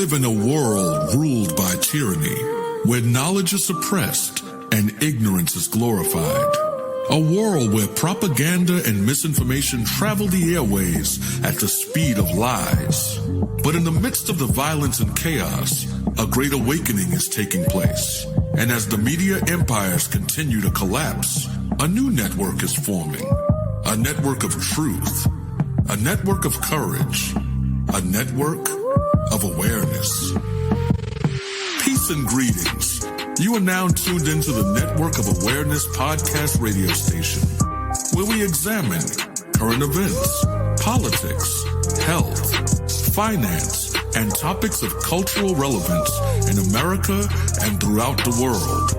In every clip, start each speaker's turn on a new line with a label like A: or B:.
A: live in a world ruled by tyranny, where knowledge is suppressed and ignorance is glorified. A world where propaganda and misinformation travel the airways at the speed of lies. But in the midst of the violence and chaos, a great awakening is taking place. And as the media empires continue to collapse, a new network is forming. A network of truth. A network of courage. A network of awareness. Peace and greetings. You are now tuned into the Network of Awareness podcast radio station, where we examine current events, politics, health, finance, and topics of cultural relevance in America and throughout the world,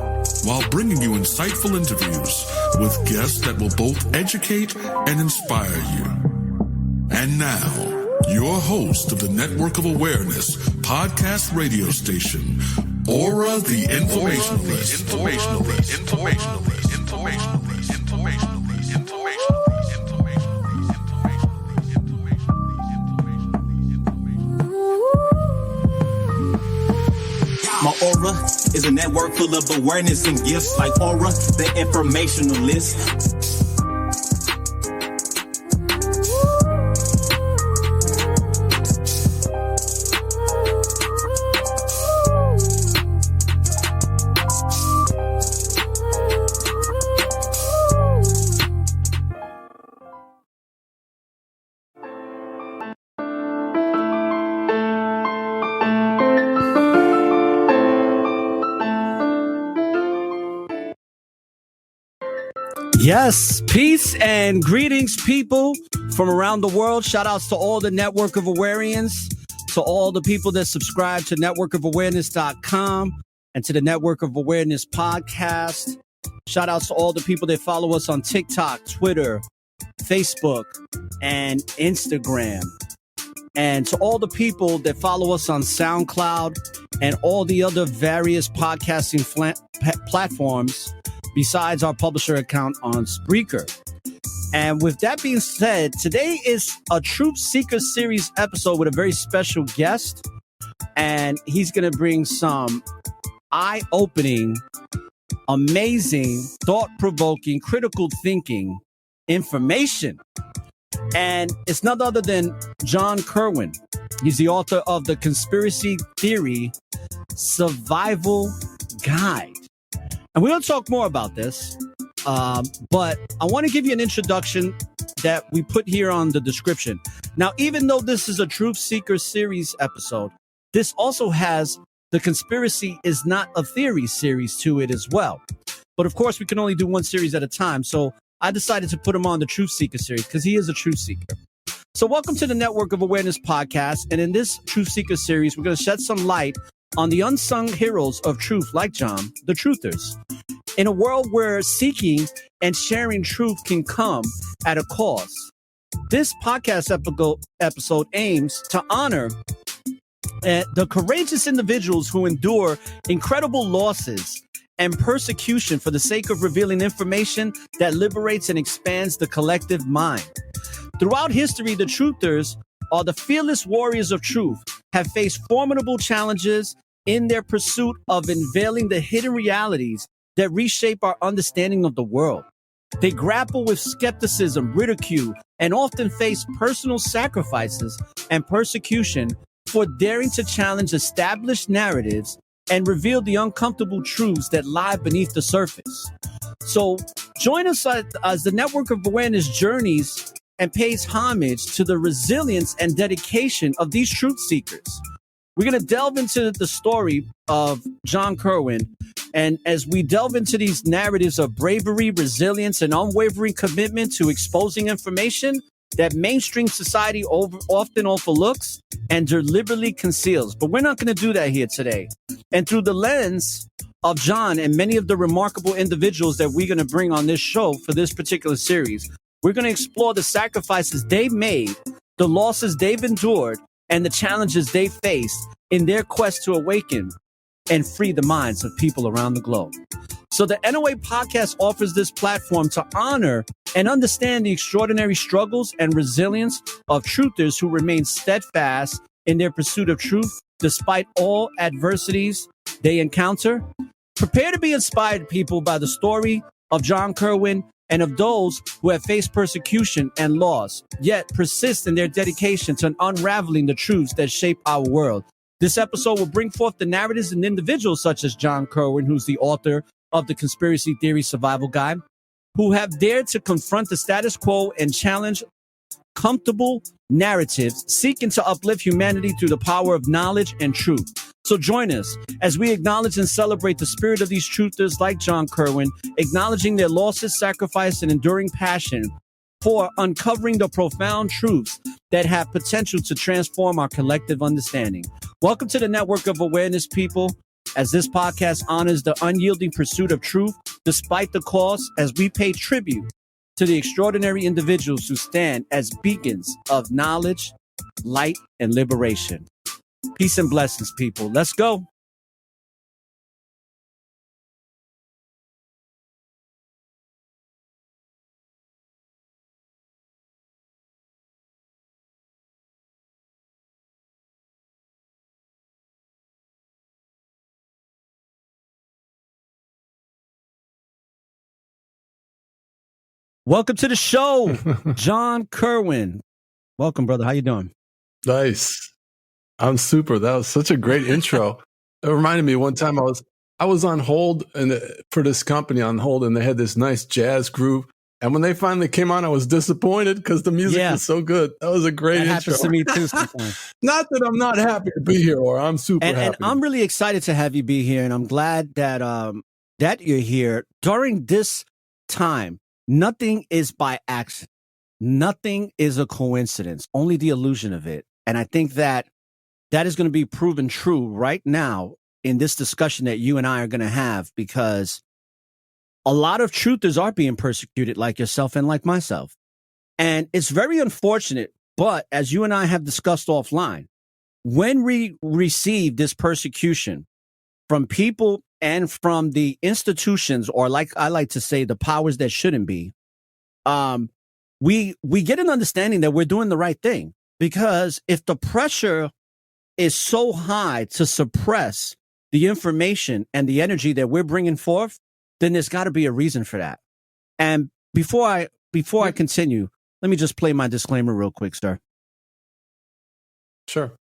A: while bringing you insightful interviews with guests that will both educate and inspire you. And now, your host of the Network of Awareness podcast radio station, Aura the Informationalist.
B: My aura is a network full of awareness and gifts like Aura, the Informationalist.
C: Yes, peace and greetings, people from around the world. Shout outs to all the Network of Awareness, to all the people that subscribe to networkofawareness.com and to the Network of Awareness podcast. Shout outs to all the people that follow us on TikTok, Twitter, Facebook, and Instagram. And to all the people that follow us on SoundCloud and all the other various podcasting platforms besides our publisher account on Spreaker. And with that being said, today is a Truth Seeker series episode with a very special guest. And he's going to bring some eye-opening, amazing, thought-provoking, critical thinking information. And it's none other than John Kerwin. He's the author of the Conspiracy Theory Survival Guide. And we're going to talk more about this, but I want to give you an introduction that we put here on the description. Now, even though this is a Truth Seeker series episode, this also has the Conspiracy is Not a Theory series to it as well. But of course, we can only do one series at a time. So I decided to put him on the Truth Seeker series because he is a Truth Seeker. So welcome to the Network of Awareness podcast. And in this Truth Seeker series, we're going to shed some light on the unsung heroes of truth like John, the truthers. In a world where seeking and sharing truth can come at a cost, this podcast episode aims to honor the courageous individuals who endure incredible losses and persecution for the sake of revealing information that liberates and expands the collective mind. Throughout history, the truthers are the fearless warriors of truth, have faced formidable challenges in their pursuit of unveiling the hidden realities that reshape our understanding of the world. They grapple with skepticism, ridicule, and often face personal sacrifices and persecution for daring to challenge established narratives and reveal the uncomfortable truths that lie beneath the surface. So join us as the Network of Awareness journeys and pays homage to the resilience and dedication of these truth seekers. We're going to delve into the story of John Kerwin. And as we delve into these narratives of bravery, resilience, and unwavering commitment to exposing information that mainstream society often overlooks and deliberately conceals. But we're not going to do that here today. And through the lens of John and many of the remarkable individuals that we're going to bring on this show for this particular series, we're going to explore the sacrifices they made, the losses they've endured, and the challenges they faced in their quest to awaken and free the minds of people around the globe. So the NOA podcast offers this platform to honor and understand the extraordinary struggles and resilience of truthers who remain steadfast in their pursuit of truth despite all adversities they encounter? Prepare to be inspired, people, by the story of John Kerwin and of those who have faced persecution and loss, yet persist in their dedication to unraveling the truths that shape our world. This episode will bring forth the narratives and individuals such as John Kerwin, who's the author of the Conspiracy Theory Survival Guide, who have dared to confront the status quo and challenge comfortable narratives, seeking to uplift humanity through the power of knowledge and truth. So join us as we acknowledge and celebrate the spirit of these truthers like John Kerwin, acknowledging their losses, sacrifice, and enduring passion for uncovering the profound truths that have potential to transform our collective understanding. Welcome to the Network of Awareness, people, as this podcast honors the unyielding pursuit of truth despite the cost, as we pay tribute to the extraordinary individuals who stand as beacons of knowledge, light, and liberation. Peace and blessings, people. Let's go. Welcome to the show, John Kerwin. Welcome, brother. How you doing?
D: Nice. I'm super. That was such a great intro. It reminded me one time I was on hold for this company on hold, and they had this nice jazz groove. And when they finally came on, I was disappointed because the music was so good. That was a great intro.
C: Happens to me too sometimes.
D: Not that I'm not happy to be here, or I'm super happy.
C: And I'm really excited to have you be here, and I'm glad that that you're here during this time. Nothing is by accident. Nothing is a coincidence. Only the illusion of it. And I think that is going to be proven true right now in this discussion that you and I are going to have, because a lot of truthers are being persecuted, like yourself and like myself. And it's very unfortunate. But as you and I have discussed offline, when we receive this persecution from people and from the institutions, or like I like to say, the powers that shouldn't be, we get an understanding that we're doing the right thing. Because if the pressure is so high to suppress the information and the energy that we're bringing forth, then there's got to be a reason for that. And before I continue, let me just play my disclaimer real quick, sir.
D: Sure.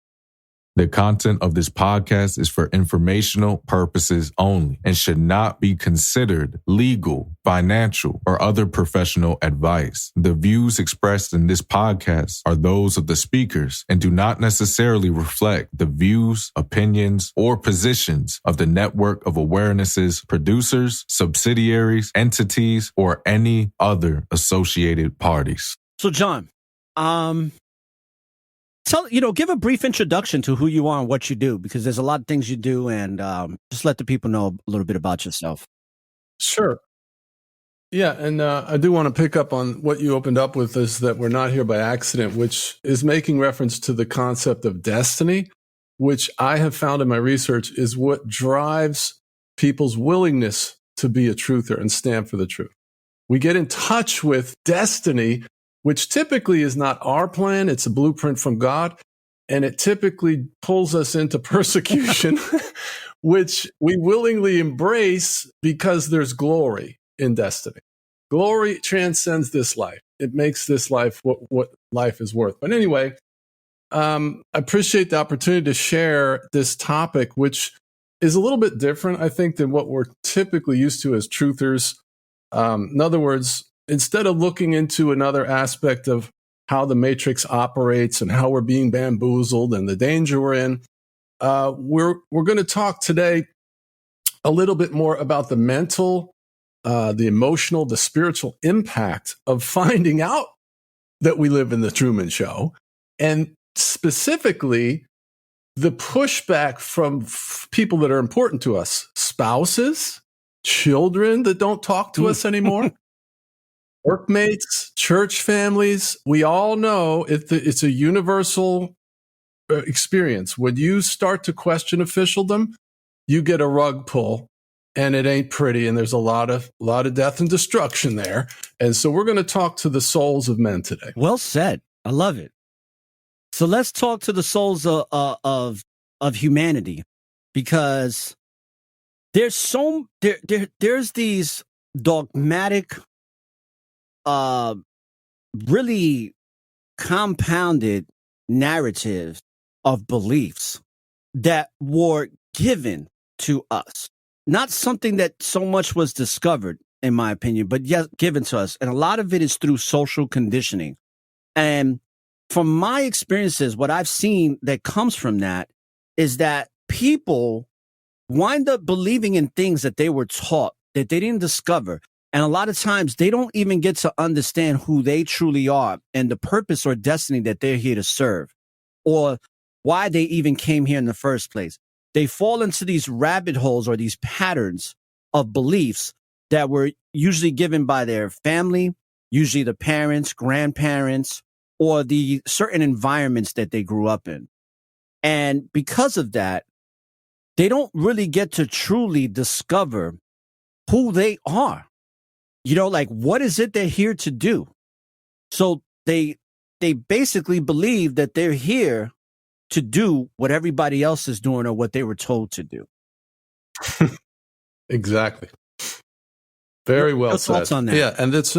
E: The content of this podcast is for informational purposes only and should not be considered legal, financial, or other professional advice. The views expressed in this podcast are those of the speakers and do not necessarily reflect the views, opinions, or positions of the Network of Awareness's producers, subsidiaries, entities, or any other associated parties.
C: So, John, give a brief introduction to who you are and what you do, because there's a lot of things you do, and just let the people know a little bit about yourself.
D: Sure. Yeah, and I do want to pick up on what you opened up with, is that we're not here by accident, which is making reference to the concept of destiny, which I have found in my research is what drives people's willingness to be a truther and stand for the truth. We get in touch with destiny, which typically is not our plan. It's a blueprint from God. And it typically pulls us into persecution, which we willingly embrace because there's glory in destiny. Glory transcends this life. It makes this life what life is worth. But anyway, I appreciate the opportunity to share this topic, which is a little bit different, I think, than what we're typically used to as truthers. In other words, instead of looking into another aspect of how the matrix operates and how we're being bamboozled and the danger we're in, we're going to talk today a little bit more about the mental, the emotional, the spiritual impact of finding out that we live in the Truman Show, and specifically the pushback from people that are important to us, spouses, children that don't talk to us anymore, workmates, church families. We all know it's a universal experience. When you start to question officialdom, you get a rug pull, and it ain't pretty. And there's a lot of death and destruction there. And so we're going to talk to the souls of men today.
C: Well said. I love it. So let's talk to the souls of of humanity, because there's these dogmatic, really compounded narratives of beliefs that were given to us. Not something that so much was discovered, in my opinion, but yes, given to us. And a lot of it is through social conditioning. And from my experiences, what I've seen that comes from that is that people wind up believing in things that they were taught, that they didn't discover. And a lot of times they don't even get to understand who they truly are and the purpose or destiny that they're here to serve, or why they even came here in the first place. They fall into these rabbit holes or these patterns of beliefs that were usually given by their family, usually the parents, grandparents, or the certain environments that they grew up in. And because of that, they don't really get to truly discover who they are. Like, what is it they're here to do? So they basically believe that they're here to do what everybody else is doing or what they were told to do.
D: Exactly. Very well
C: Your
D: said.
C: thoughts on that?
D: Yeah, and there's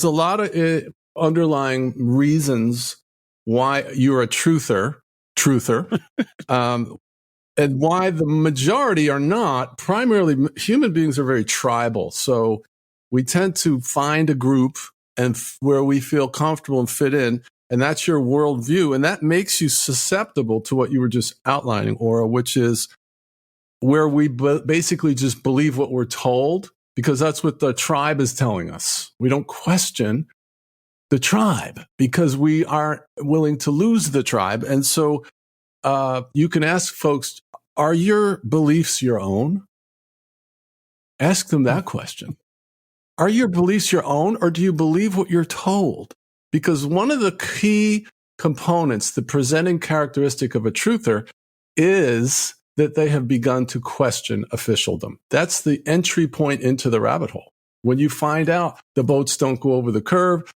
D: a lot of underlying reasons why you're a truther, and why the majority are not. Primarily, human beings are very tribal, so we tend to find a group and where we feel comfortable and fit in, and that's your worldview, and that makes you susceptible to what you were just outlining, Aura, which is where we basically just believe what we're told because that's what the tribe is telling us. We don't question the tribe because we aren't willing to lose the tribe. And so you can ask folks, are your beliefs your own? Ask them that question. Are your beliefs your own, or do you believe what you're told? Because one of the key components, the presenting characteristic of a truther, is that they have begun to question officialdom. That's the entry point into the rabbit hole. When you find out the boats don't go over the curve,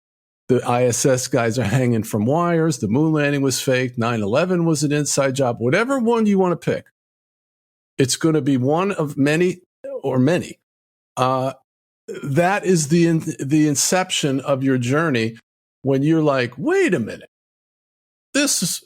D: the ISS guys are hanging from wires, the moon landing was fake, 9/11 was an inside job, whatever one you want to pick, it's going to be one of many or many. That is the inception of your journey when you're like, wait a minute, this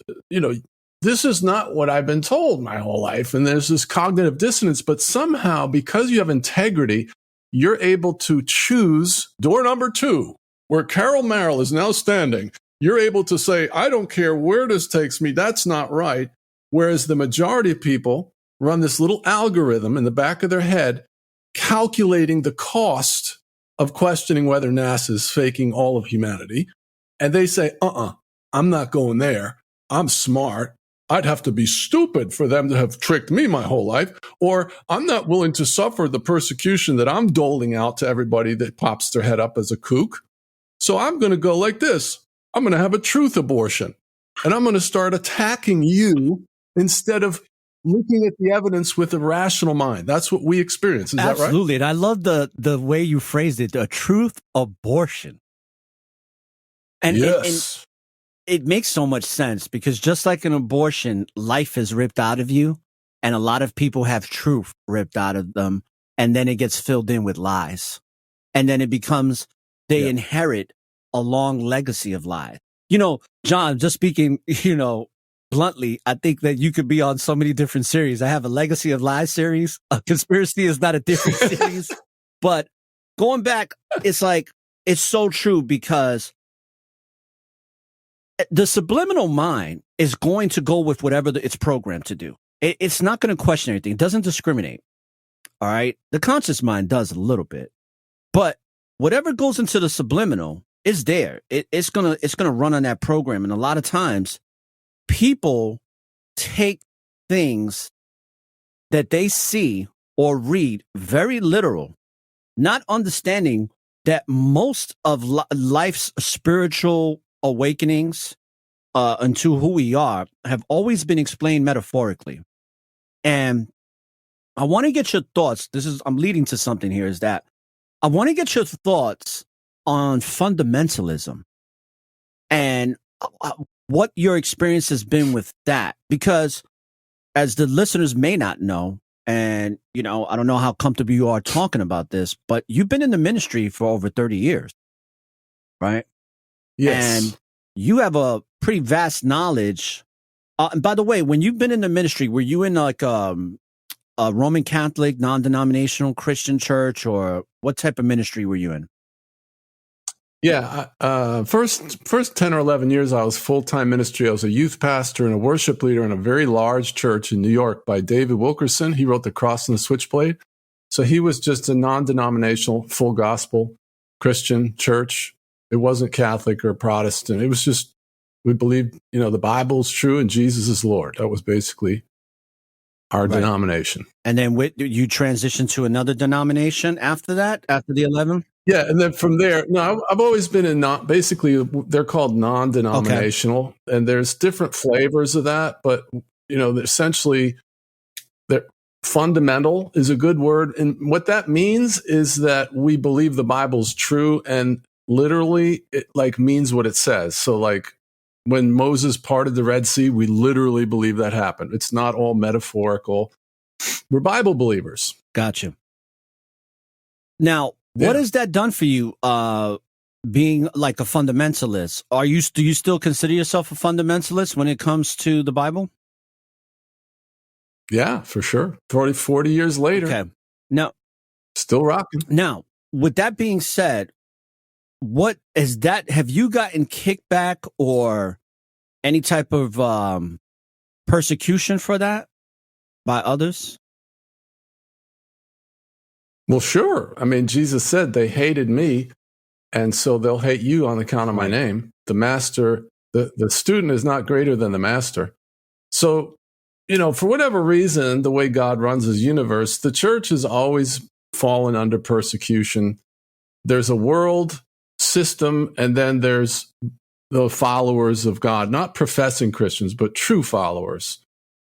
D: is not what I've been told my whole life. And there's this cognitive dissonance, but somehow because you have integrity, you're able to choose door number 2, where Carol Merrill is now standing. You're able to say, I don't care where this takes me. That's not right. Whereas the majority of people run this little algorithm in the back of their head, calculating the cost of questioning whether NASA is faking all of humanity. And they say, I'm not going there. I'm smart. I'd have to be stupid for them to have tricked me my whole life. Or I'm not willing to suffer the persecution that I'm doling out to everybody that pops their head up as a kook. So I'm going to go like this. I'm going to have a truth abortion. And I'm going to start attacking you instead of looking at the evidence with a rational mind. That's what we experience. Is that right?
C: Absolutely. And I love the way you phrased it, a truth abortion. And,
D: yes.
C: It makes so much sense because just like an abortion, life is ripped out of you, and a lot of people have truth ripped out of them, and then it gets filled in with lies. And then it becomes, they inherit a long legacy of lies. John, just speaking, bluntly, I think that you could be on so many different series. I have a Legacy of Lies series. A Conspiracy is not a different series. But going back, it's like, it's so true because the subliminal mind is going to go with whatever it's programmed to do. It's not going to question anything. It doesn't discriminate. All right. The conscious mind does a little bit, but whatever goes into the subliminal is there. It's going to run on that program. And a lot of times people take things that they see or read very literal, not understanding that most of life's spiritual awakenings into who we are have always been explained metaphorically. And I want to get your thoughts. I'm leading to something here, is that I want to get your thoughts on fundamentalism and what your experience has been with that, because as the listeners may not know, and I don't know how comfortable you are talking about this, but you've been in the ministry for over 30 years, right?
D: Yes.
C: And you have a pretty vast knowledge. And by the way, when you've been in the ministry, were you in like a Roman Catholic, non-denominational Christian church, or what type of ministry were you in?
D: Yeah. First 10 or 11 years, I was full-time ministry. I was a youth pastor and a worship leader in a very large church in New York by David Wilkerson. He wrote The Cross and the Switchblade. So he was just a non-denominational, full gospel Christian church. It wasn't Catholic or Protestant. It was just, we believed, the Bible's true and Jesus is Lord. That was basically our denomination.
C: And then you transitioned to another denomination after that, after the 11?
D: Yeah, and then from there, I've always been in basically they're called non-denominational, and there's different flavors of that, but essentially, fundamental is a good word, and what that means is that we believe the Bible's true, and literally it means what it says. So when Moses parted the Red Sea, we literally believe that happened. It's not all metaphorical. We're Bible believers.
C: Gotcha. Now, what has that done for you, being like a fundamentalist? Do you still consider yourself a fundamentalist when it comes to the Bible?
D: Yeah, for sure. 40 years later.
C: Okay. Now,
D: still rocking.
C: Now, with that being said, what is that? Have you gotten kickback or any type of persecution for that by others?
D: Well, sure. I mean, Jesus said they hated me, and so they'll hate you on account of my name. The master, the student is not greater than the master. So, for whatever reason, the way God runs his universe, the church has always fallen under persecution. There's a world system, and then there's the followers of God, not professing Christians, but true followers.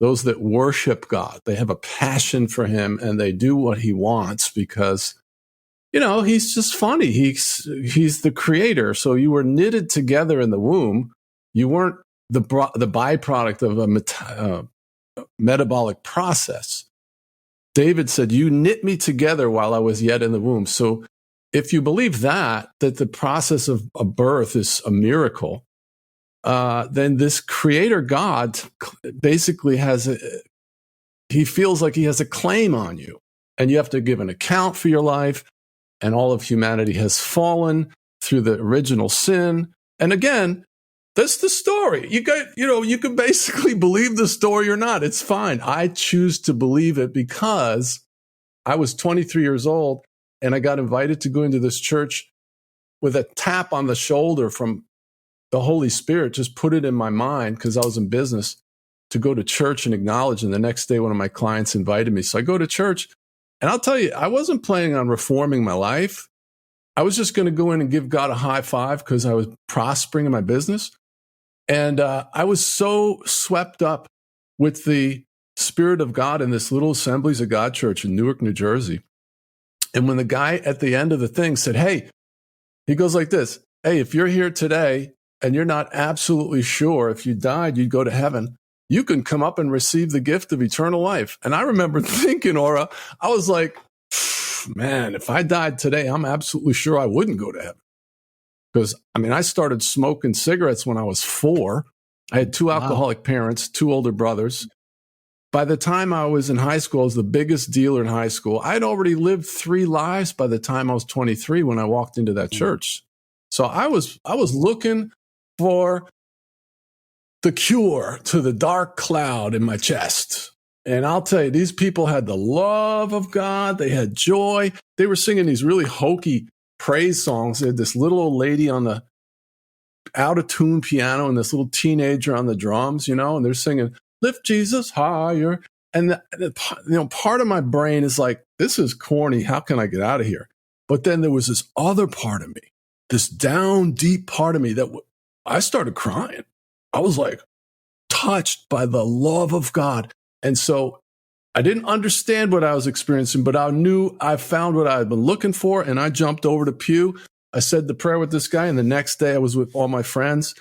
D: Those that worship God, they have a passion for him and they do what he wants because, he's just funny. He's the creator. So you were knitted together in the womb. You weren't the byproduct of a metabolic process. David said, you knit me together while I was yet in the womb. So if you believe that the process of a birth is a miracle, then this creator God basically he feels like he has a claim on you, and you have to give an account for your life, and all of humanity has fallen through the original sin. And again, that's the story. You can basically believe the story or not. It's fine. I choose to believe it because I was 23 years old and I got invited to go into this church with a tap on the shoulder from the Holy Spirit. Just put it in my mind because I was in business to go to church and acknowledge. And the next day, one of my clients invited me. So I go to church, and I'll tell you, I wasn't planning on reforming my life. I was just going to go in and give God a high five because I was prospering in my business. And I was so swept up with the Spirit of God in this little Assemblies of God church in Newark, New Jersey. And when the guy at the end of the thing said, hey, he goes like this, hey, if you're here today and you're not absolutely sure if you died, you'd go to heaven, you can come up and receive the gift of eternal life. And I remember thinking, Aura, I was like, man, if I died today, I'm absolutely sure I wouldn't go to heaven. Because, I started smoking cigarettes when I was 4. I had 2 alcoholic parents, 2 older brothers. By the time I was in high school, I was the biggest dealer in high school. I'd already lived 3 lives by the time I was 23 when I walked into that church. So I was looking for the cure to the dark cloud in my chest. And I'll tell you, these people had the love of God. They had joy. They were singing these really hokey praise songs. They had this little old lady on the out-of-tune piano and this little teenager on the drums, and they're singing, lift Jesus higher. And part of my brain is like, this is corny. How can I get out of here? But then there was this other part of me, this down deep part of me that I started crying. I was like touched by the love of God. And so I didn't understand what I was experiencing, but I knew I found what I had been looking for. And I jumped over to pew. I said the prayer with this guy. And the next day I was with all my friends.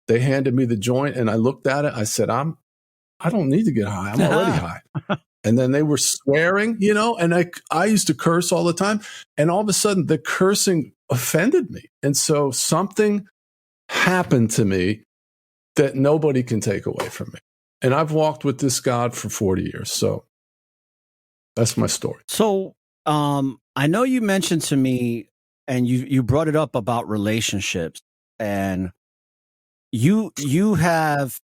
D: They handed me the joint and I looked at it. I said, I don't need to get high. I'm already high. And then they were swearing, and I used to curse all the time. And all of a sudden the cursing offended me. And so something happened to me that nobody can take away from me. And I've walked with this God for 40 years. So that's my story.
C: So I know you mentioned to me, and you brought it up about relationships, and you have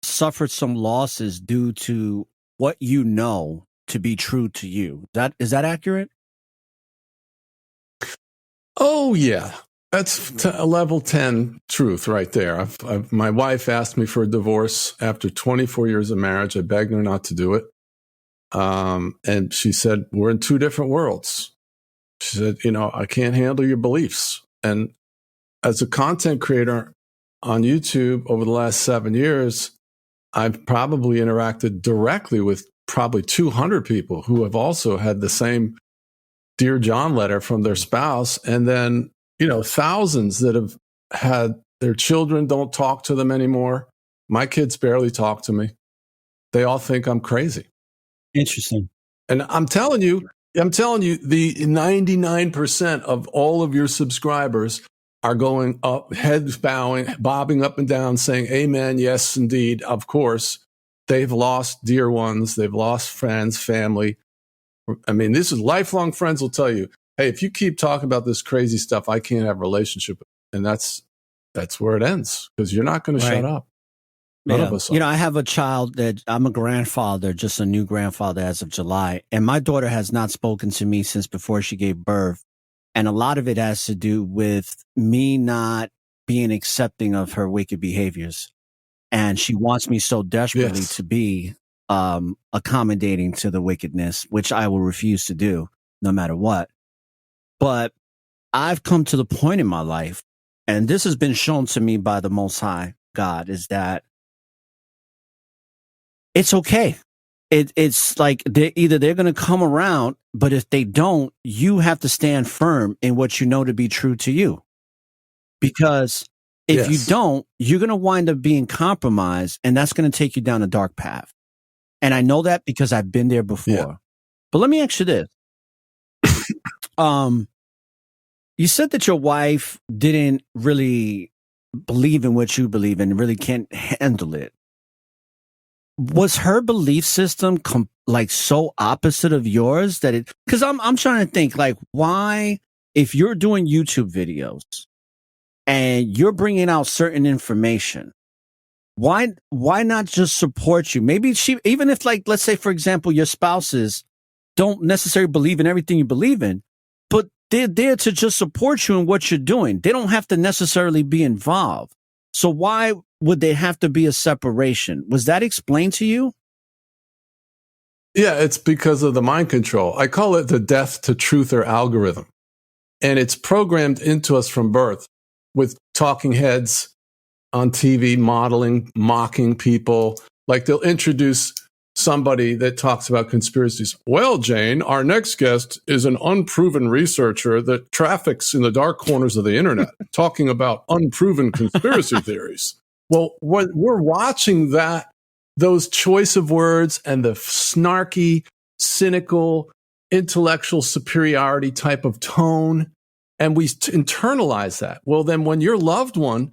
C: suffered some losses due to what you know to be true to you. Is that accurate?
D: Oh, yeah. That's a level 10 truth right there. My wife asked me for a divorce after 24 years of marriage. I begged her not to do it. And she said, we're in two different worlds. She said, I can't handle your beliefs. And as a content creator on YouTube over the last 7 years, I've probably interacted directly with probably 200 people who have also had the same Dear John letter from their spouse. And then, thousands that have had their children don't talk to them anymore. My kids barely talk to me. They all think I'm crazy.
C: Interesting.
D: And I'm telling you, the 99% of all of your subscribers are going up, heads bowing, bobbing up and down, saying, amen, yes, indeed, of course. They've lost dear ones. They've lost friends, family. I mean, this is lifelong friends will tell you, hey, if you keep talking about this crazy stuff, I can't have a relationship. And that's where it ends, because you're not going to shut up. None of us are.
C: I have a child that I'm a grandfather, just a new grandfather as of July. And my daughter has not spoken to me since before she gave birth. And a lot of it has to do with me not being accepting of her wicked behaviors. And she wants me so desperately to be accommodating to the wickedness, which I will refuse to do no matter what. But I've come to the point in my life, and this has been shown to me by the Most High God, is that it's okay. It's like they're going to come around, but if they don't, you have to stand firm in what you know to be true to you. Because if you don't, you're going to wind up being compromised, and that's going to take you down a dark path. And I know that because I've been there before. Yeah. But let me ask you this. You said that your wife didn't really believe in what you believe in, really can't handle it. Was her belief system so opposite of yours that it? Because I'm trying to think, like, why, if you're doing YouTube videos and you're bringing out certain information, why not just support you? Maybe even if, like, let's say, for example, your spouses don't necessarily believe in everything you believe in, but they're there to just support you in what you're doing. They don't have to necessarily be involved. So why would there have to be a separation? Was that explained to you?
D: Yeah, it's because of the mind control. I call it the death to truther algorithm. And it's programmed into us from birth with talking heads on TV, modeling, mocking people. Like, they'll introduce somebody that talks about conspiracies. Well, Jane, our next guest is an unproven researcher that traffics in the dark corners of the internet, talking about unproven conspiracy theories. Well, we're watching those choice of words and the snarky, cynical, intellectual superiority type of tone, and we internalize that. Well, then when your loved one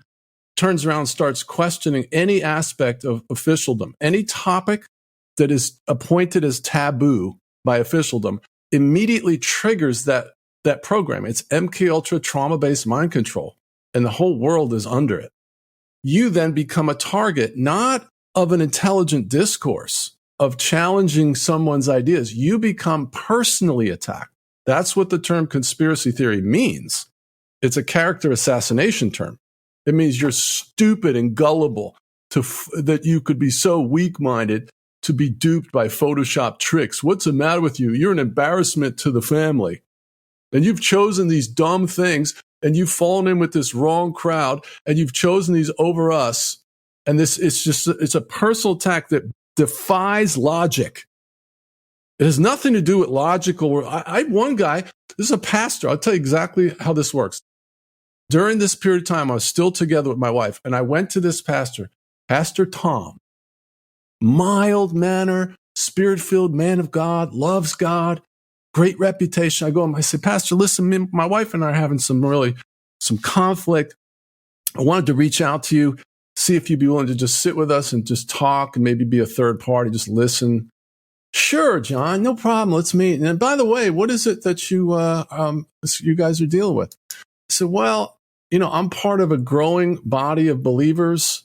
D: turns around and starts questioning any aspect of officialdom, any topic that is appointed as taboo by officialdom, immediately triggers that program. It's MK Ultra trauma-based mind control, and the whole world is under it. You then become a target, not of an intelligent discourse, of challenging someone's ideas. You become personally attacked. That's what the term conspiracy theory means. It's a character assassination term. It means you're stupid and gullible that you could be so weak-minded to be duped by Photoshop tricks. What's the matter with you? You're an embarrassment to the family. And you've chosen these dumb things, and you've fallen in with this wrong crowd, and you've chosen these over us. And it's a personal attack that defies logic. It has nothing to do with logical. One guy, this is a pastor. I'll tell you exactly how this works. during this period of time, I was still together with my wife, and I went to this pastor, Pastor Tom, mild manner, spirit-filled man of God, loves God, great reputation. I go and I say, Pastor, listen, my wife and I are having some conflict. I wanted to reach out to you, see if you'd be willing to just sit with us and just talk and maybe be a third party, just listen. Sure, John, no problem. Let's meet. And by the way, what is it that you guys are dealing with? I said, well, I'm part of a growing body of believers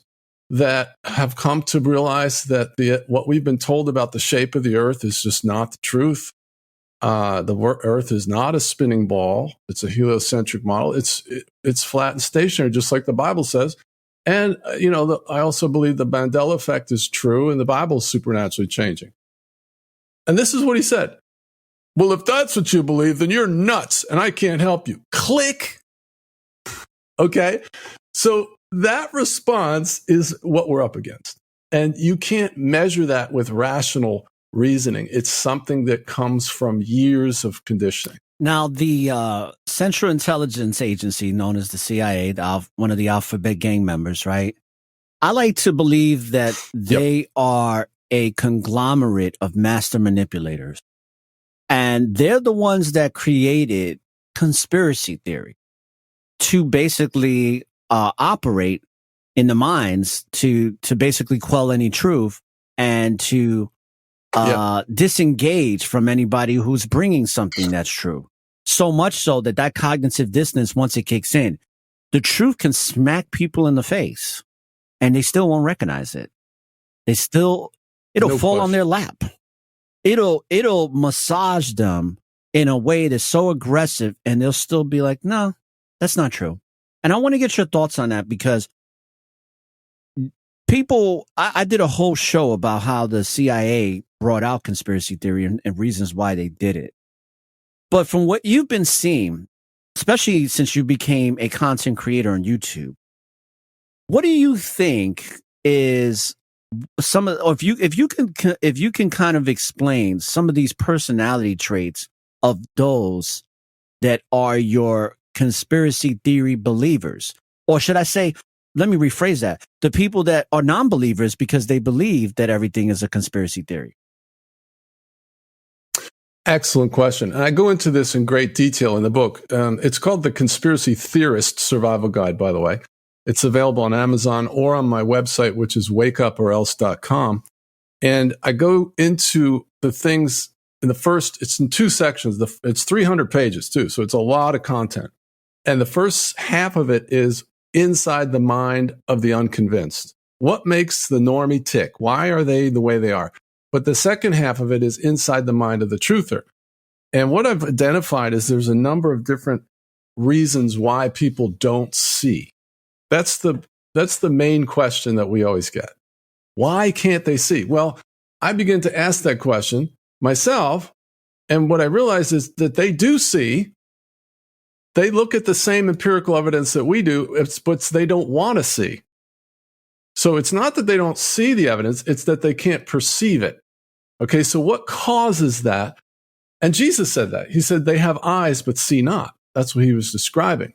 D: that have come to realize that what we've been told about the shape of the earth is just not the truth. The earth is not a spinning ball. It's a heliocentric model. It's flat and stationary, just like the Bible says. And, I also believe the Mandela effect is true and the Bible is supernaturally changing. And this is what he said. Well, if that's what you believe, then you're nuts and I can't help you. Click. Okay. So that response is what we're up against. And you can't measure that with rational reasoning. It's something that comes from years of conditioning.
C: Now, the Central Intelligence Agency, known as the CIA, one of the Alphabet gang members, right? I like to believe that they are a conglomerate of master manipulators. And they're the ones that created conspiracy theory to basically operate in the minds to basically quell any truth and to disengage from anybody who's bringing something that's true. So much so that cognitive dissonance, once it kicks in, the truth can smack people in the face and they still won't recognize it. It'll fall on their lap. It'll massage them in a way that's so aggressive and they'll still be like, no, that's not true. And I want to get your thoughts on that because I did a whole show about how the CIA brought out conspiracy theory and reasons why they did it. But from what you've been seeing, especially since you became a content creator on YouTube, what do you think is if you can kind of explain some of these personality traits of those that are your conspiracy theory believers? Or should I say, let me rephrase that, the people that are non-believers because they believe that everything is a conspiracy theory?
D: Excellent question. And I go into this in great detail in the book. It's called The Conspiracy Theorist Survival Guide, by the way. It's available on Amazon or on my website, which is wakeuporelse.com. And I go into the things it's in two sections. It's 300 pages too. So it's a lot of content. And the first half of it is inside the mind of the unconvinced. What makes the normie tick? Why are they the way they are? But the second half of it is inside the mind of the truther. And what I've identified is there's a number of different reasons why people don't see. That's the main question that we always get. Why can't they see? Well, I begin to ask that question myself. And what I realize is that they do see. They look at the same empirical evidence that we do, but they don't want to see. So it's not that they don't see the evidence, it's that they can't perceive it. Okay, so what causes that? And Jesus said that. He said they have eyes but see not. That's what he was describing.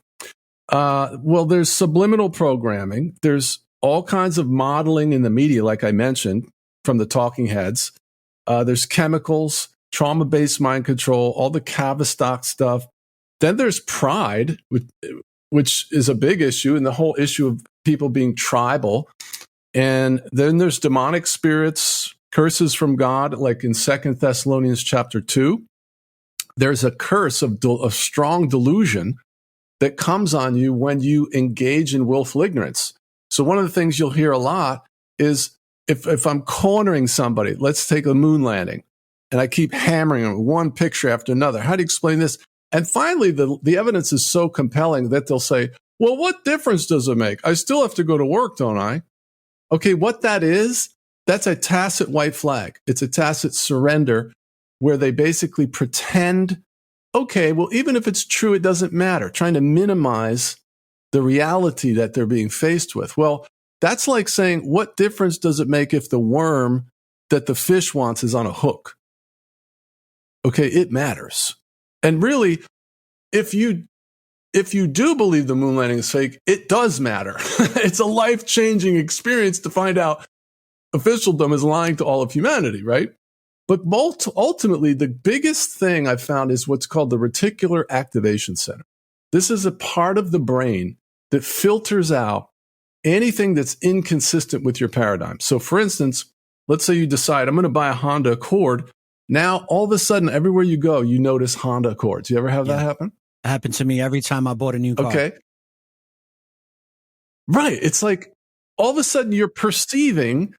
D: Well, there's subliminal programming. There's all kinds of modeling in the media, like I mentioned, from the talking heads. There's chemicals, trauma-based mind control, all the Tavistock stuff. Then there's pride, which is a big issue, and the whole issue of people being tribal. And then there's demonic spirits, curses from God, like in 2 Thessalonians chapter 2. There's a curse of strong delusion that comes on you when you engage in willful ignorance. So one of the things you'll hear a lot is if I'm cornering somebody, let's take a moon landing, and I keep hammering them one picture after another. How do you explain this? And finally, the evidence is so compelling that they'll say, well, what difference does it make? I still have to go to work, don't I? Okay, what that is, that's a tacit white flag. It's a tacit surrender where they basically pretend, okay, well, even if it's true, it doesn't matter, trying to minimize the reality that they're being faced with. Well, that's like saying, what difference does it make if the worm that the fish wants is on a hook? Okay, it matters. And really, if you if you do believe the moon landing is fake, it does matter. It's a life-changing experience to find out officialdom is lying to all of humanity, right? But ultimately, the biggest thing I've found is what's called the reticular activation center. This is a part of the brain that filters out anything that's inconsistent with your paradigm. So for instance, let's say you decide, I'm going to buy a Honda Accord. Now, all of a sudden, everywhere you go, you notice Honda Accords. You ever have that happen?
C: It happened to me every time I bought a new car.
D: Okay. Right. It's like all of a sudden you're perceiving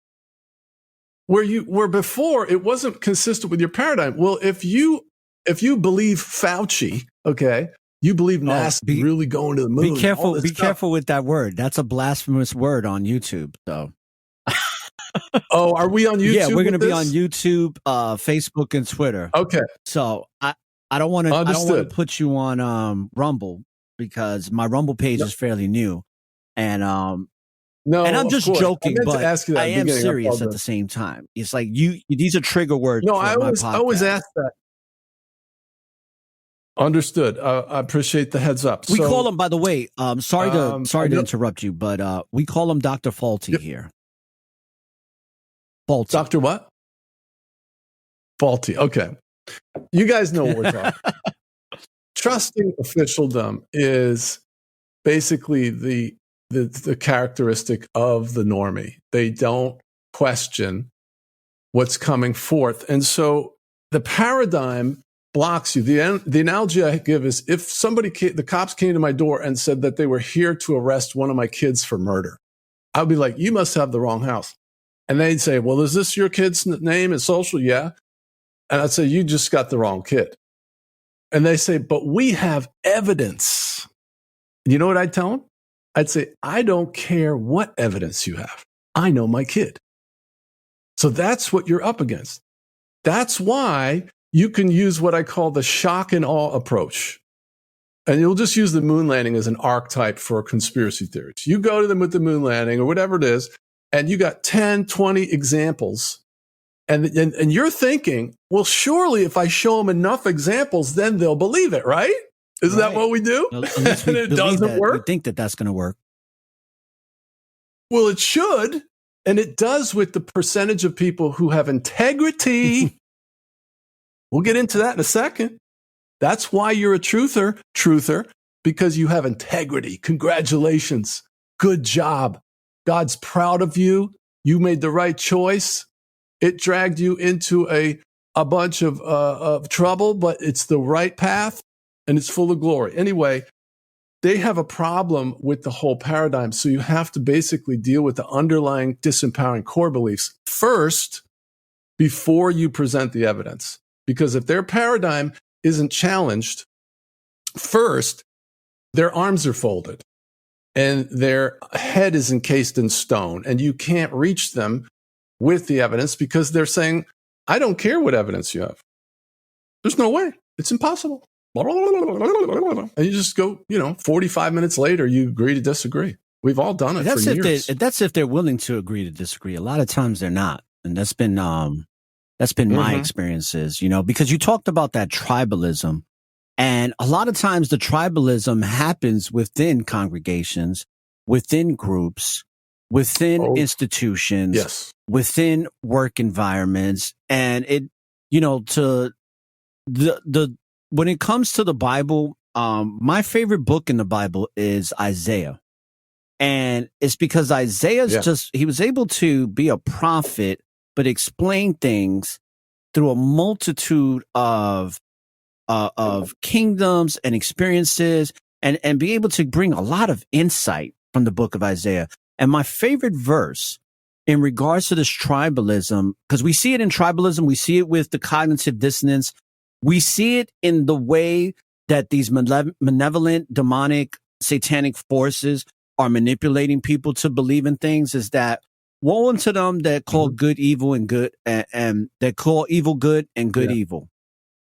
D: where before it wasn't consistent with your paradigm. Well, if you believe Fauci, okay, you believe NASA really going to the moon.
C: Be careful with that word. That's a blasphemous word on YouTube. So,
D: oh, are we on YouTube?
C: Yeah, we're going to be on YouTube, Facebook, and Twitter.
D: Okay.
C: So I don't want to put you on Rumble because my Rumble page is fairly new, and
D: no,
C: and I'm just joking, but I am serious at the same time. It's like these are trigger words.
D: No, I always ask that. Understood. I appreciate the heads up.
C: We call him, by the way. Sorry to interrupt you, but we call him Dr. Faulty here. Faulty.
D: Dr. what? Faulty. Okay. You guys know what we're talking. Trusting officialdom is basically the characteristic of the normie. They don't question what's coming forth. And so the paradigm blocks you. The analogy I give is if the cops came to my door and said that they were here to arrest one of my kids for murder, I'd be like, you must have the wrong house. And they'd say, well, is this your kid's name and social? Yeah. And I'd say, you just got the wrong kid. And they say, but we have evidence. You know what I'd tell them? I'd say, I don't care what evidence you have. I know my kid. So that's what you're up against. That's why you can use what I call the shock and awe approach. And you'll just use the moon landing as an archetype for conspiracy theories. You go to them with the moon landing or whatever it is, and you got 10, 20 examples. And you're thinking, well, surely if I show them enough examples, then they'll believe it, right? Isn't that what we do?
C: And it doesn't work. We think that that's going to work.
D: Well, it should. And it does with the percentage of people who have integrity. We'll get into that in a second. That's why you're a truther, because you have integrity. Congratulations. Good job. God's proud of you. You made the right choice. It dragged you into a bunch of trouble, but it's the right path. And it's full of glory. Anyway, they have a problem with the whole paradigm. So you have to basically deal with the underlying disempowering core beliefs first before you present the evidence. Because if their paradigm isn't challenged, first, their arms are folded and their head is encased in stone. And you can't reach them with the evidence because they're saying, I don't care what evidence you have. There's no way. It's impossible. And you just go, 45 minutes later, you agree to disagree. We've all done it for years.
C: That's if they're willing to agree to disagree. A lot of times they're not. And that's been my experiences, because you talked about that tribalism. And a lot of times the tribalism happens within congregations, within groups, within institutions, within work environments. And when it comes to the Bible, my favorite book in the Bible is Isaiah. And it's because Isaiah's he was able to be a prophet, but explain things through a multitude of kingdoms and experiences and be able to bring a lot of insight from the book of Isaiah. And my favorite verse in regards to this tribalism, because we see it in tribalism, we see it with the cognitive dissonance. We see it in the way that these malevolent, demonic, satanic forces are manipulating people to believe in things is that woe unto them that call good evil and good, and that call evil good and good evil,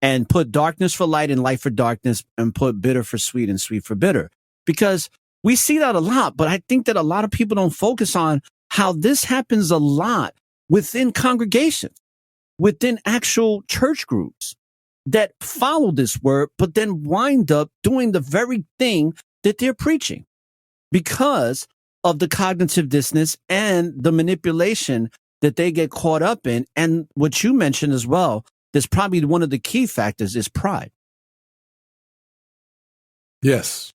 C: and put darkness for light and light for darkness, and put bitter for sweet and sweet for bitter. Because we see that a lot, but I think that a lot of people don't focus on how this happens a lot within congregations, within actual church groups. that follow this word, but then wind up doing the very thing that they're preaching because of the cognitive dissonance and the manipulation that they get caught up in. And what you mentioned as well, there's probably one of the key factors is pride.
D: Yes.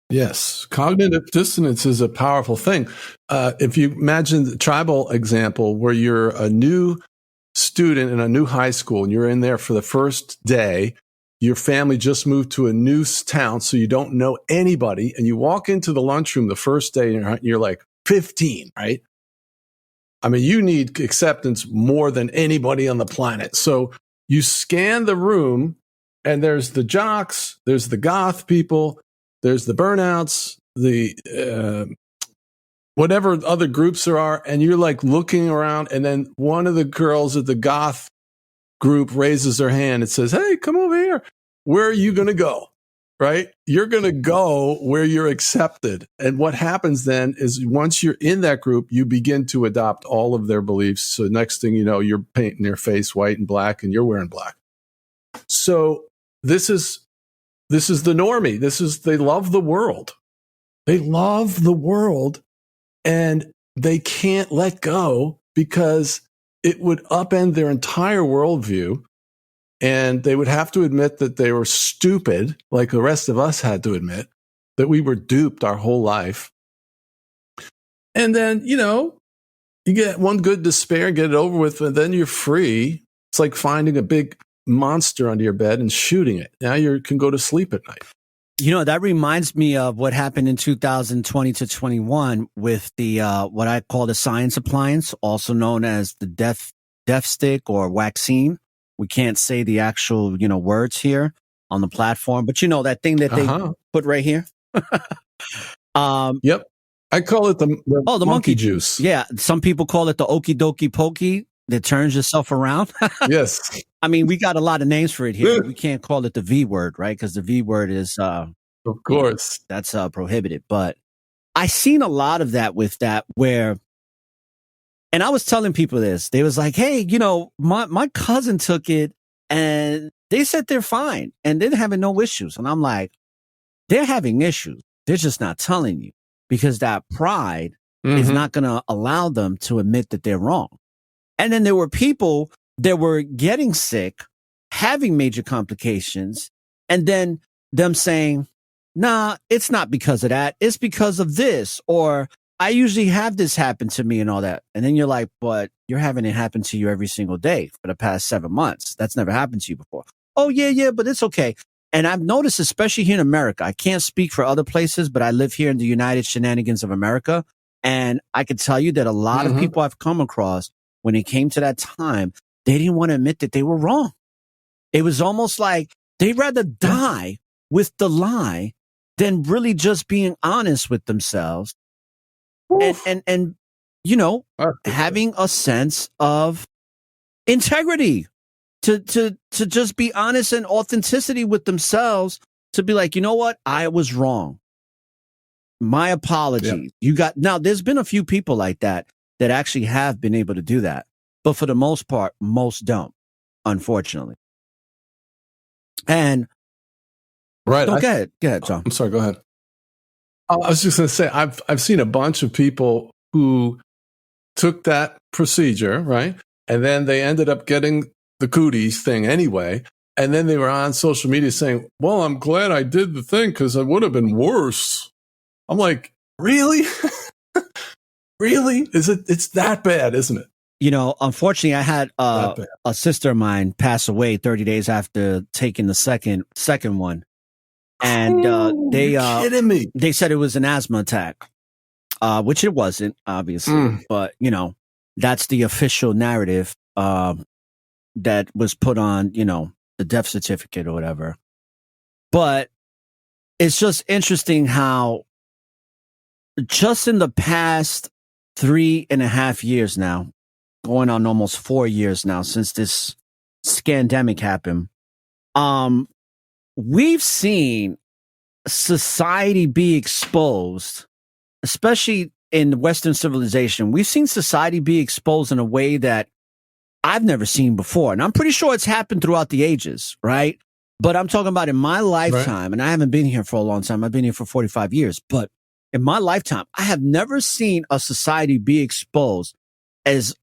D: Yes. Cognitive dissonance is a powerful thing. If you imagine the tribal example where you're a new student in a new high school and you're in there for the first day, your family just moved to a new town, so you don't know anybody, and you walk into the lunchroom the first day and you're like 15, right? I mean, you need acceptance more than anybody on the planet. So you scan the room, and there's the jocks, there's the goth people, there's the burnouts, the whatever other groups there are, and you're like looking around, and then one of the girls at the goth group raises their hand and says, "Hey, come over here. Where are you going to go?" Right? You're going to go where you're accepted. And what happens then is once you're in that group, you begin to adopt all of their beliefs. So next thing you know, you're painting their face white and black, and you're wearing black. So this is the normie. They love the world. They love the world, and they can't let go because it would upend their entire worldview. And they would have to admit that they were stupid, like the rest of us had to admit, that we were duped our whole life. And then, you get one good despair, get it over with, and then you're free. It's like finding a big monster under your bed and shooting it. Now you can go to sleep at night.
C: That reminds me of what happened in 2020 to 21 with the what I call the science appliance, also known as the death stick or vaccine. We can't say the actual, words here on the platform, but that thing that they put right here.
D: Yep. I call it the monkey juice.
C: Yeah. Some people call it the okie dokie pokey that turns yourself around.
D: Yes.
C: I mean, we got a lot of names for it here. We can't call it the V word, right? Because the V word is,
D: of course,
C: that's prohibited. But I seen a lot of that with that where, and I was telling people this, they was like, "Hey, my cousin took it and they said they're fine and they're having no issues." And I'm like, they're having issues. They're just not telling you because that pride is not going to allow them to admit that they're wrong. And then there were people that were getting sick, having major complications, and then them saying, "Nah, it's not because of that. It's because of this," or "I usually have this happen to me," and all that. And then you're like, "But you're having it happen to you every single day for the past 7 months. That's never happened to you before." "Oh, yeah, but it's okay." And I've noticed, especially here in America, I can't speak for other places, but I live here in the United Shenanigans of America. And I can tell you that a lot of people I've come across, when it came to that time, they didn't want to admit that they were wrong. It was almost like they'd rather die with the lie than really just being honest with themselves. And having a sense of integrity to just be honest and authenticity with themselves, to be like, "You know what? I was wrong. My apology." Yep. Now there's been a few people like that actually have been able to do that. But for the most part, most don't, unfortunately. And
D: right.
C: Go ahead, John.
D: I'm sorry, go ahead. I was just going to say, I've seen a bunch of people who took that procedure, right? And then they ended up getting the cooties thing anyway. And then they were on social media saying, "Well, I'm glad I did the thing because it would have been worse." I'm like, really? Really? It's that bad, isn't it?
C: Unfortunately, I had a sister of mine pass away 30 days after taking the second one. And
D: kidding me?
C: They said it was an asthma attack, which it wasn't, obviously. But, that's the official narrative that was put on, the death certificate or whatever. But it's just interesting how just in the past 3.5 years now, going on almost 4 years now since this scandemic happened, we've seen society be exposed, especially in Western civilization. We've seen society be exposed in a way that I've never seen before. And I'm pretty sure it's happened throughout the ages, right? But I'm talking about in my lifetime, and I haven't been here for a long time. I've been here for 45 years. But in my lifetime, I have never seen a society be exposed as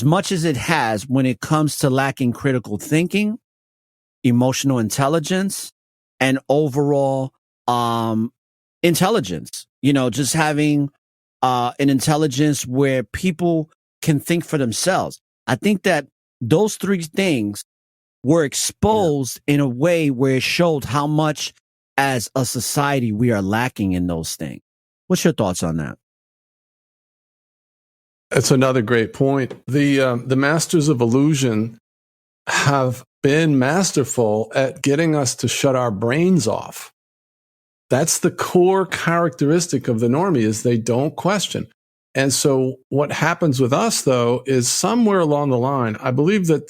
C: much as it has when it comes to lacking critical thinking, emotional intelligence, and overall intelligence. You know, just having an intelligence where people can think for themselves. I think that those three things were exposed in a way where it showed how much as a society we are lacking in those things. What's your thoughts on that?
D: That's another great point. The masters of illusion have been masterful at getting us to shut our brains off. That's the core characteristic of the normie, is they don't question. And so what happens with us, though, is somewhere along the line, I believe that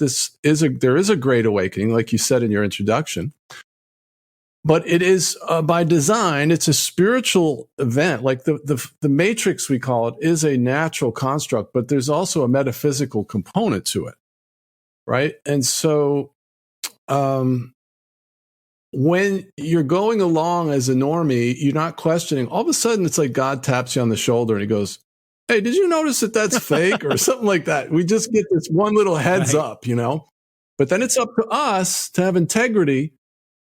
D: there is a great awakening, like you said in your introduction. But it is by design, it's a spiritual event. Like the matrix, we call it, is a natural construct, but there's also a metaphysical component to it, right? And so when you're going along as a normie, you're not questioning. All of a sudden, it's like God taps you on the shoulder and he goes, hey, did you notice that that's fake or something like that? We just get this one little heads up, you know? But then it's up to us to have integrity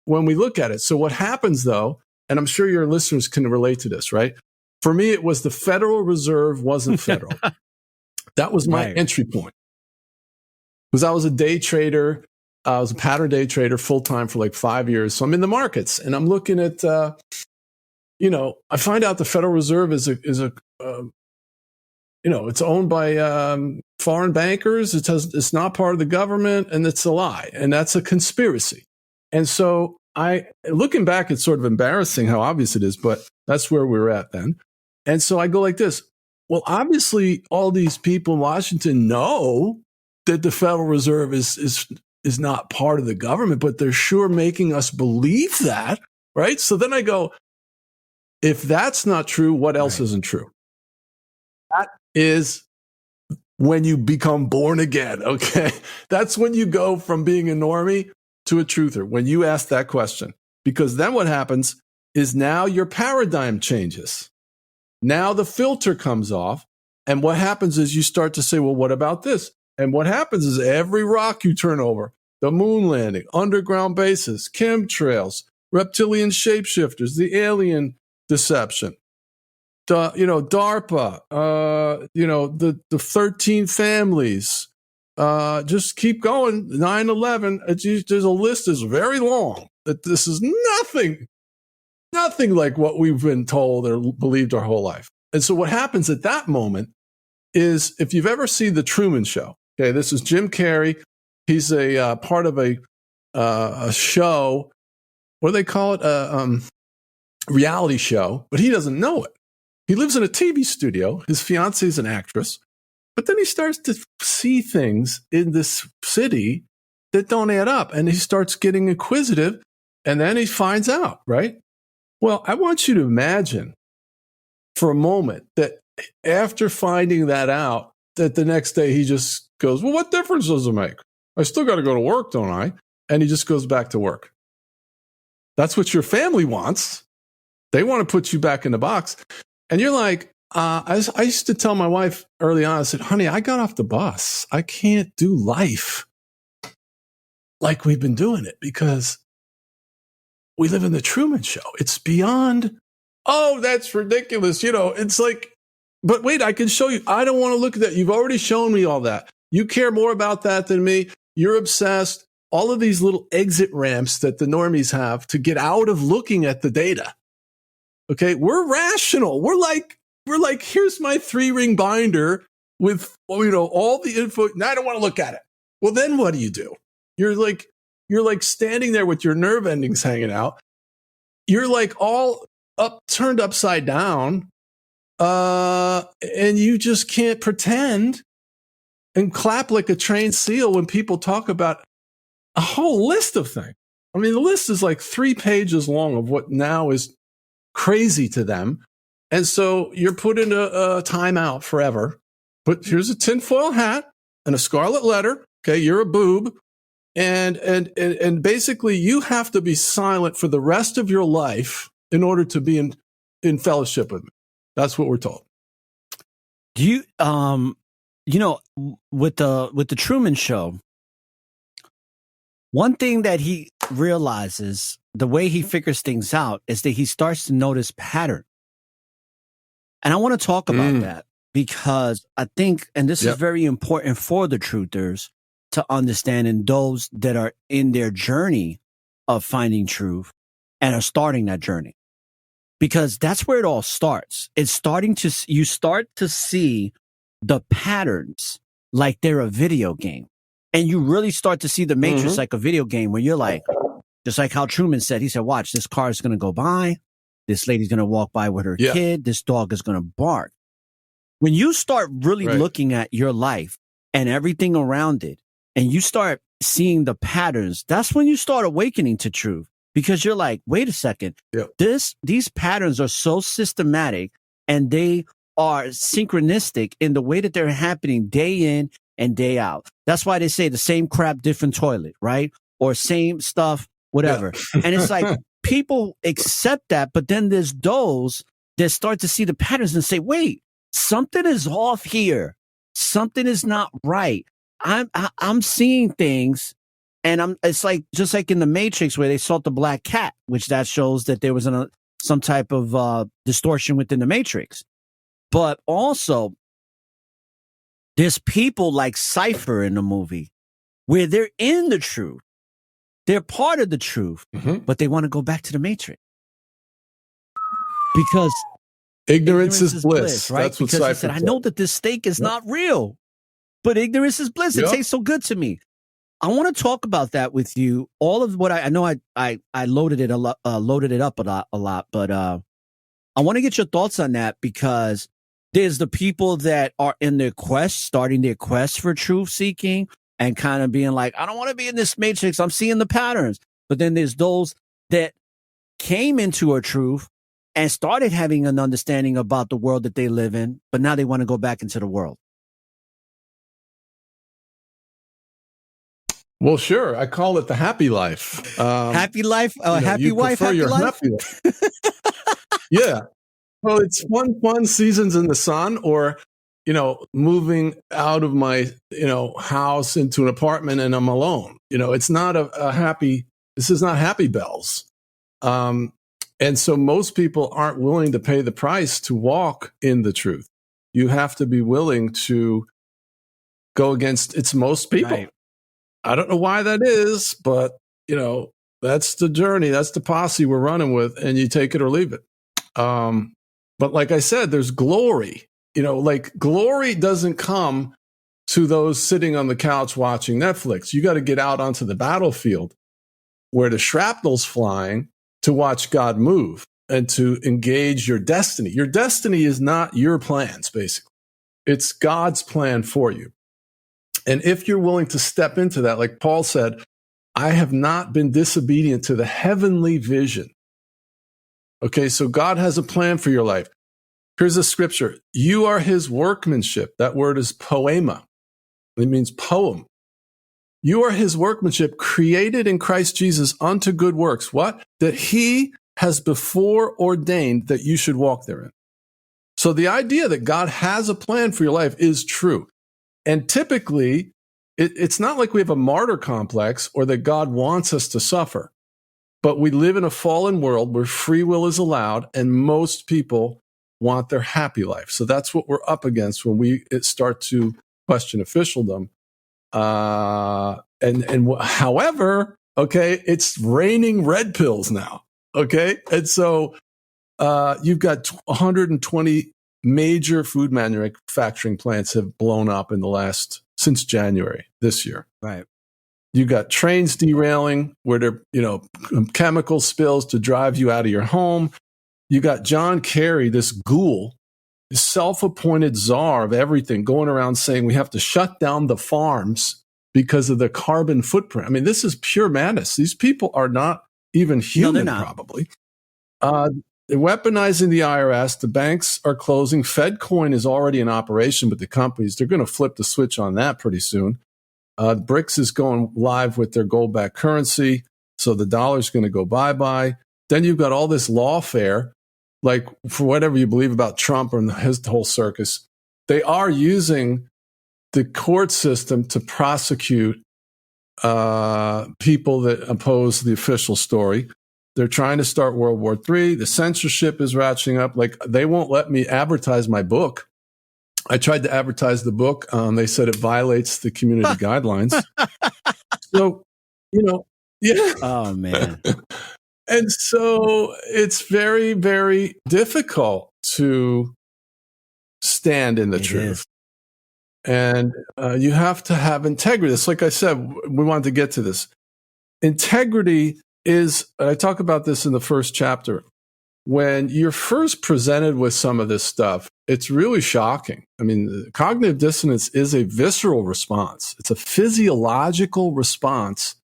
D: when we look at it. So what happens, though, and I'm sure your listeners can relate to this, right? For me, it was the Federal Reserve wasn't federal. That was my entry point. Because I was a day trader. I was a pattern day trader full-time for like 5 years. So I'm in the markets and I'm looking at, I find out the Federal Reserve is it's owned by foreign bankers. It's not part of the government, and it's a lie, and that's a conspiracy. And so looking back, it's sort of embarrassing how obvious it is, but that's where we were at then. And so I go like this. Well, obviously, all these people in Washington know that the Federal Reserve is not part of the government, but they're sure making us believe that, right? So then I go, if that's not true, what else isn't true? That is when you become born again, okay? That's when you go from being a normie to a truther, when you ask that question. Because then what happens is now your paradigm changes. Now the filter comes off, and what happens is you start to say, well, what about this? And what happens is every rock you turn over, the moon landing, underground bases, chemtrails, reptilian shapeshifters, the alien deception, DARPA, the 13 families, just keep going. 9/11. There's a list is very long. That this is nothing like what we've been told or believed our whole life. And so what happens at that moment is, if you've ever seen The Truman Show, okay, this is Jim Carrey. He's a part of a show. What do they call it? Reality show, but he doesn't know it. He lives in a TV studio. His fiancée is an actress. But then he starts to see things in this city that don't add up. And he starts getting inquisitive. And then he finds out, right? Well, I want you to imagine for a moment that after finding that out, that the next day he just goes, well, what difference does it make? I still got to go to work, don't I? And he just goes back to work. That's what your family wants. They want to put you back in the box. And you're like, I used to tell my wife early on, I said, honey, I got off the bus. I can't do life like we've been doing it because we live in the Truman Show. It's beyond, oh, that's ridiculous. It's like, but wait, I can show you. I don't want to look at that. You've already shown me all that. You care more about that than me. You're obsessed. All of these little exit ramps that the normies have to get out of looking at the data. Okay, we're rational. We're like, here's my 3-ring binder with, all the info. Now I don't want to look at it. Well, then what do? You're like standing there with your nerve endings hanging out. You're like all turned upside down. And you just can't pretend and clap like a trained seal when people talk about a whole list of things. I mean, the list is like 3 pages long of what now is crazy to them. And so you're put in a timeout forever. But here's a tinfoil hat and a scarlet letter, Okay, you're a boob. And basically you have to be silent for the rest of your life in order to be in fellowship with me. That's what we're told.
C: Do you with the Truman Show, one thing that he realizes, the way he figures things out, is that he starts to notice pattern. And I want to talk about that because I think, and this is very important for the truthers to understand, and those that are in their journey of finding truth and are starting that journey, because that's where it all starts. It's you start to see the patterns like they're a video game, and you really start to see the matrix like a video game where you're like, just like how Truman said, he said, watch, this car is going to go by. This lady's going to walk by with her kid. This dog is going to bark. When you start really looking at your life and everything around it, and you start seeing the patterns, that's when you start awakening to truth, because you're like, wait a second, these patterns are so systematic and they are synchronistic in the way that they're happening day in and day out. That's why they say the same crap, different toilet, right? Or same stuff, whatever. And it's like people accept that, but then there's those that start to see the patterns and say, wait, something is off here. Something is not right. I'm seeing things, and it's like, just like in the Matrix where they saw the black cat, which that shows that there was some type of distortion within the Matrix. But also there's people like Cypher in the movie where they're in the truth. They're part of the truth, but they want to go back to the Matrix because
D: ignorance is bliss,
C: right?
D: That's what
C: because
D: Cypher
C: he said, I know that this steak is not real, but ignorance is bliss. It tastes so good to me. I want to talk about that with you. All of what I know, I loaded it up a lot, but I want to get your thoughts on that, because there's the people that are in their quest, starting their quest for truth seeking and kind of being like, I don't want to be in this matrix. I'm seeing the patterns. But then there's those that came into a truth and started having an understanding about the world that they live in, but now they want to go back into the world.
D: Well, sure. I call it the happy life.
C: Happy life? Happy wife? Happy life?
D: Happy life. Yeah. Well, it's fun seasons in the sun, or, moving out of my, house into an apartment and I'm alone. It's not this is not Happy Bells. And so most people aren't willing to pay the price to walk in the truth. You have to be willing to go against most people. Right. I don't know why that is, but, that's the journey. That's the posse we're running with, and you take it or leave it. But like I said, there's glory. Glory doesn't come to those sitting on the couch watching Netflix. You got to get out onto the battlefield where the shrapnel's flying to watch God move and to engage your destiny. Your destiny is not your plans, basically. It's God's plan for you. And if you're willing to step into that, like Paul said, I have not been disobedient to the heavenly vision. Okay, so God has a plan for your life. Here's a scripture. You are his workmanship. That word is poema. It means poem. You are his workmanship, created in Christ Jesus unto good works. What? That he has before ordained that you should walk therein. So the idea that God has a plan for your life is true. And typically, it's not like we have a martyr complex or that God wants us to suffer. But we live in a fallen world where free will is allowed, and most people want their happy life. So that's what we're up against when we start to question officialdom. However, okay, it's raining red pills now. Okay, and so you've got 120 major food manufacturing plants have blown up since January this year.
C: Right.
D: You got trains derailing where they're, chemical spills to drive you out of your home. You got John Kerry, this ghoul, this self-appointed czar of everything, going around saying we have to shut down the farms because of the carbon footprint. I mean, this is pure madness. These people are not even human, probably. They're weaponizing the IRS. The banks are closing. FedCoin is already in operation, but the companies, they're going to flip the switch on that pretty soon. BRICS is going live with their gold-backed currency, so the dollar's going to go bye-bye. Then you've got all this lawfare, like for whatever you believe about Trump and his whole circus, they are using the court system to prosecute people that oppose the official story. They're trying to start World War III. The censorship is ratcheting up. Like, they won't let me advertise my book. I tried to advertise the book. They said it violates the community guidelines. So, yeah.
C: Oh, man.
D: And so it's very, very difficult to stand in the truth.
C: Is.
D: And you have to have integrity. It's like I said, we wanted to get to this. Integrity is, I talk about this in the first chapter, when you're first presented with some of this stuff, it's really shocking. I mean, cognitive dissonance is a visceral response. It's a physiological response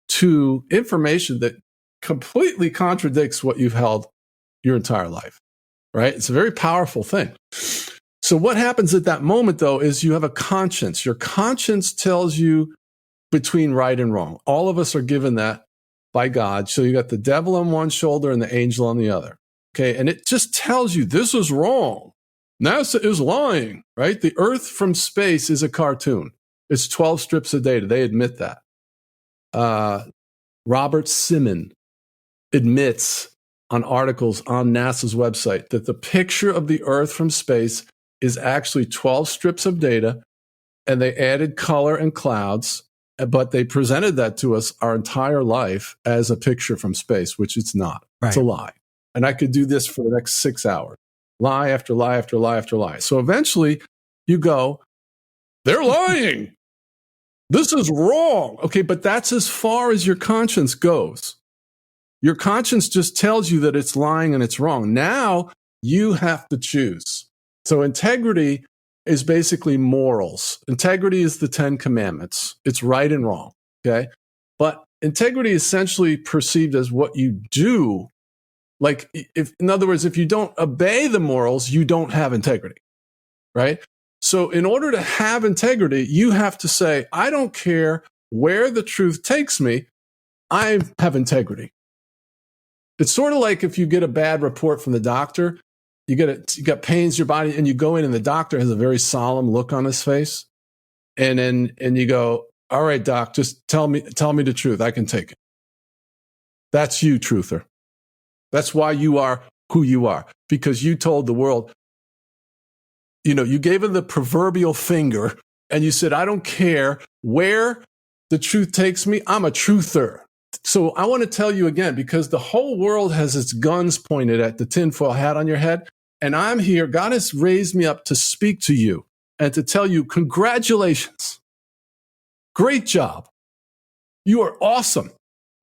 D: to information that completely contradicts what you've held your entire life, right? It's a very powerful thing. So what happens at that moment, though, is you have a conscience. Your conscience tells you between right and wrong. All of us are given that by God. So you got the devil on one shoulder and the angel on the other. Okay. And it just tells you this is wrong. NASA is lying, right? The Earth from space is a cartoon. It's 12 strips a data. They admit that. Robert Simon admits on articles on NASA's website that the picture of the Earth from space is actually 12 strips of data, and they added color and clouds, but they presented that to us our entire life as a picture from space, which it's not. Right. It's a lie. And I could do this for the next 6 hours. Lie after lie after lie after lie. So eventually you go, they're lying. This is wrong. Okay, but that's as far as your conscience goes. Your conscience just tells you that it's lying and it's wrong. Now you have to choose. So integrity is basically morals. Integrity is the 10 commandments. It's right and wrong. Okay. But integrity is essentially perceived as what you do. Like, in other words, if you don't obey the morals, you don't have integrity. Right. So in order to have integrity, you have to say, I don't care where the truth takes me. I have integrity. It's sort of like if you get a bad report from the doctor, you got pains in your body, and you go in and the doctor has a very solemn look on his face. And you go, all right, doc, just tell me the truth. I can take it. That's you, truther. That's why you are who you are, because you told the world, you gave him the proverbial finger and you said, I don't care where the truth takes me. I'm a truther. So I want to tell you again, because the whole world has its guns pointed at the tinfoil hat on your head. And I'm here. God has raised me up to speak to you and to tell you, congratulations. Great job. You are awesome.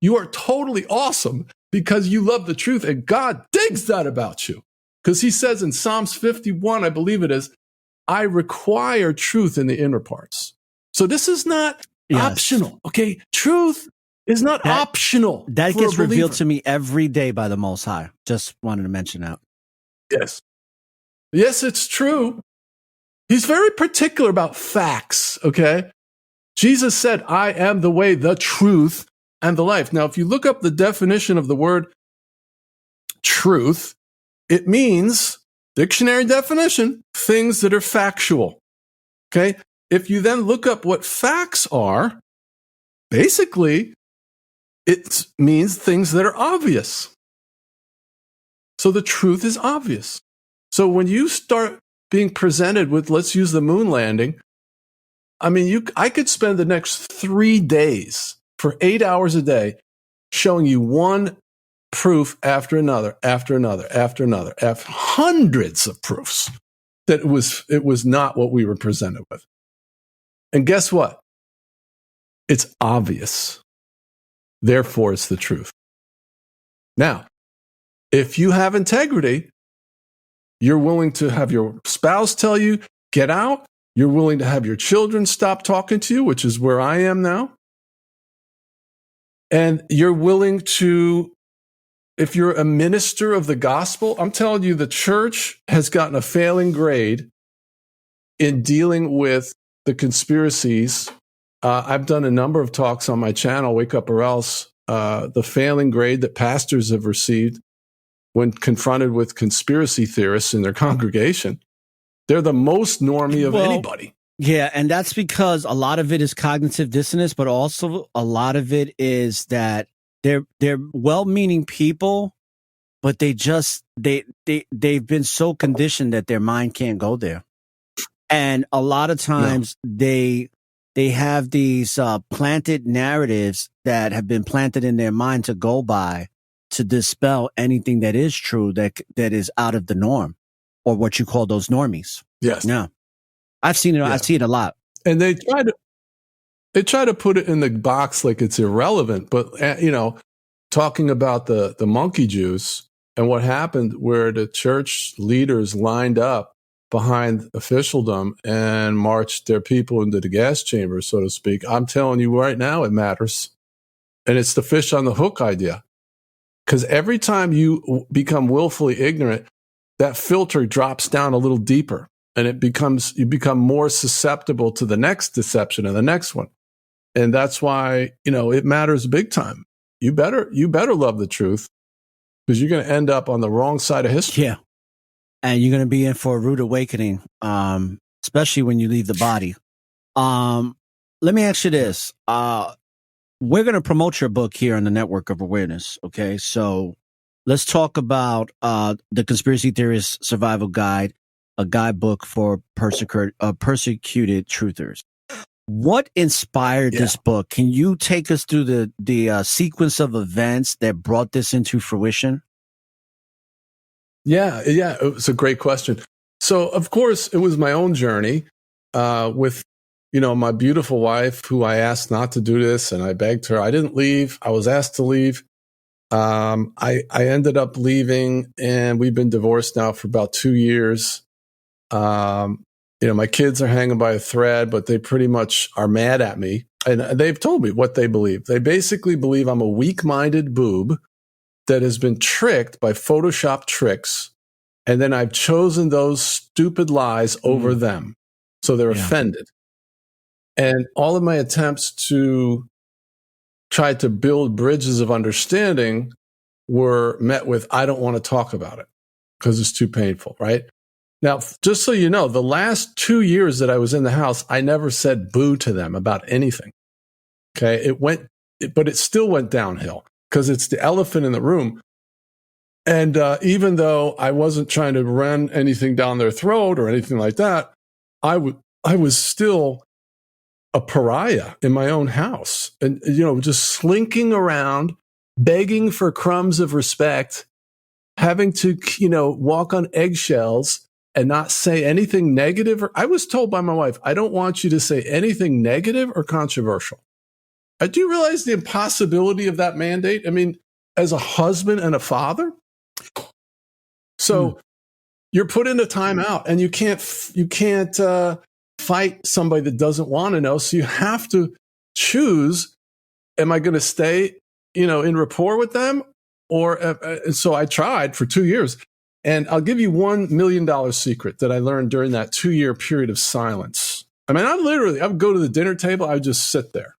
D: You are totally awesome because you love the truth. And God digs that about you. Because he says in Psalms 51, I believe it is, I require truth in the inner parts. So this is not optional. Okay. Truth is not optional.
C: That gets revealed to me every day by the Most High. Just wanted to mention that.
D: Yes. Yes, it's true. He's very particular about facts. Okay. Jesus said, I am the way, the truth, and the life. Now, if you look up the definition of the word truth, it means, dictionary definition, things that are factual. Okay. If you then look up what facts are, basically, it means things that are obvious. So the truth is obvious. So when you start being presented with, let's use the moon landing, I mean, I could spend the next 3 days for 8 hours a day showing you one proof after another, after another, after another, after hundreds of proofs that it was not what we were presented with. And guess what? It's obvious. Therefore, it's the truth. Now, if you have integrity, you're willing to have your spouse tell you, get out. You're willing to have your children stop talking to you, which is where I am now. And you're willing to, if you're a minister of the gospel, I'm telling you, the church has gotten a failing grade in dealing with the conspiracies I've done a number of talks on my channel, Wake Up or Else, the failing grade that pastors have received when confronted with conspiracy theorists in their congregation. They're the most normie of anybody.
C: Yeah, and that's because a lot of it is cognitive dissonance, but also a lot of it is that they're well-meaning people, but they've been so conditioned that their mind can't go there. And a lot of times they have these planted narratives that have been planted in their mind to go by to dispel anything that is true that is out of the norm, or what you call those normies.
D: Yes.
C: Yeah. I've seen it. Yeah. I see it a lot.
D: And they try to put it in the box like it's irrelevant, but talking about the monkey juice and what happened where the church leaders lined up behind officialdom and marched their people into the gas chamber, so to speak. I'm telling you right now, it matters. And it's the fish on the hook idea. Because every time you become willfully ignorant, that filter drops down a little deeper, and you become more susceptible to the next deception and the next one. And that's why, it matters big time. You better love the truth, because you're going to end up on the wrong side of history.
C: Yeah. And you're going to be in for a rude awakening, especially when you leave the body. Let me ask you this. We're going to promote your book here on the Network of Awareness. Okay. So let's talk about the Conspiracy Theorist Survival Guide, a guidebook for persecuted truthers. What inspired this book? Can you take us through the sequence of events that brought this into fruition?
D: Yeah, it was a great question. So, of course, it was my own journey with, my beautiful wife, who I asked not to do this, and I begged her. I didn't leave. I was asked to leave. I ended up leaving, and we've been divorced now for about 2 years. My kids are hanging by a thread, but they pretty much are mad at me, and they've told me what they believe. They basically believe I'm a weak-minded boob that has been tricked by Photoshop tricks, and then I've chosen those stupid lies over them. So they're offended. And all of my attempts to try to build bridges of understanding were met with, I don't want to talk about it because it's too painful, right? Now, just so you know, the last 2 years that I was in the house, I never said boo to them about anything. Okay. But it still went downhill, because it's the elephant in the room. And even though I wasn't trying to run anything down their throat or anything like that, I was still a pariah in my own house, and just slinking around, begging for crumbs of respect, having to walk on eggshells and not say anything negative. I was told by my wife, I don't want you to say anything negative or controversial. I do realize the impossibility of that mandate. I mean, as a husband and a father. So you're put in a timeout, and you can't fight somebody that doesn't want to know. So you have to choose, am I going to stay, in rapport with them? Or so I tried for 2 years. And I'll give you $1 million secret that I learned during that 2-year period of silence. I mean, I would go to the dinner table. I would just sit there.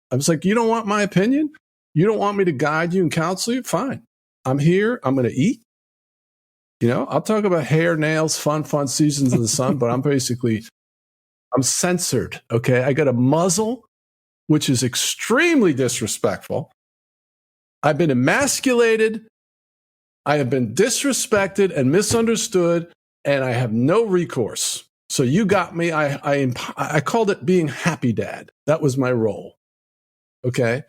D: I was like, you don't want my opinion? You don't want me to guide you and counsel you? Fine. I'm here. I'm going to eat. I'll talk about hair, nails, fun seasons in the sun, but I'm censored. Okay. I got a muzzle, which is extremely disrespectful. I've been emasculated. I have been disrespected and misunderstood, and I have no recourse. So you got me. I called it being happy dad. That was my role. Okay.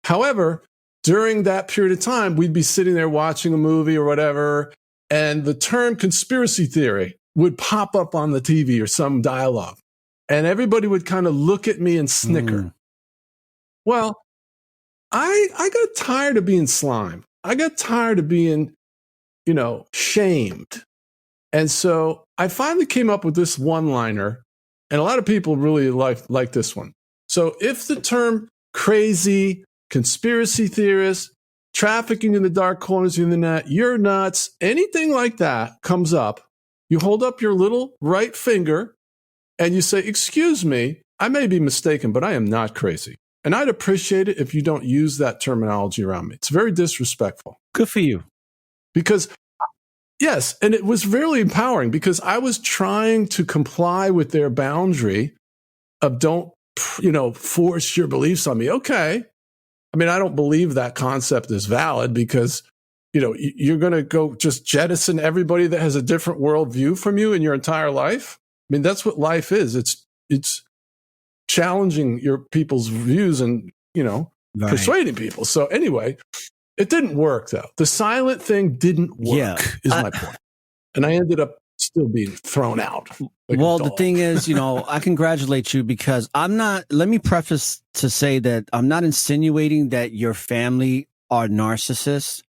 D: However, during that period of time, we'd be sitting there watching a movie or whatever, and the term conspiracy theory would pop up on the TV or some dialogue, and everybody would kind of look at me and snicker. Well, I got tired of being slimed. I got tired of being, shamed. And so I finally came up with this one-liner, and a lot of people really like this one. So if the term crazy, conspiracy theorist, trafficking in the dark corners of the internet, you're nuts, anything like that comes up, you hold up your little right finger and you say, excuse me, I may be mistaken, but I am not crazy. And I'd appreciate it if you don't use that terminology around me. It's very disrespectful.
C: Good for you.
D: Because, yes, and it was really empowering because I was trying to comply with their boundary of don't, force your beliefs on me. Okay. I mean, I don't believe that concept is valid because, you're going to go just jettison everybody that has a different worldview from you in your entire life. I mean, that's what life is. It's challenging your people's views and, persuading people. So anyway, it didn't work though. The silent thing didn't work is my point. And I ended up still being thrown out.
C: Well, the thing is, I congratulate you because let me preface to say that I'm not insinuating that your family are narcissists,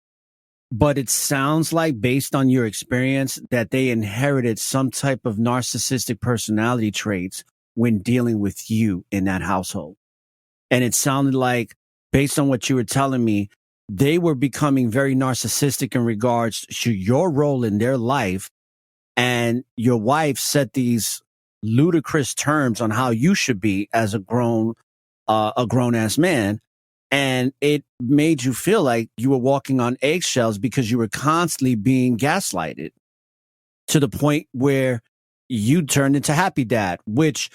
C: but it sounds like based on your experience that they inherited some type of narcissistic personality traits when dealing with you in that household. And it sounded like, based on what you were telling me, they were becoming very narcissistic in regards to your role in their life. And your wife set these ludicrous terms on how you should be as a grown ass man. And it made you feel like you were walking on eggshells because you were constantly being gaslighted to the point where you turned into Happy Dad, which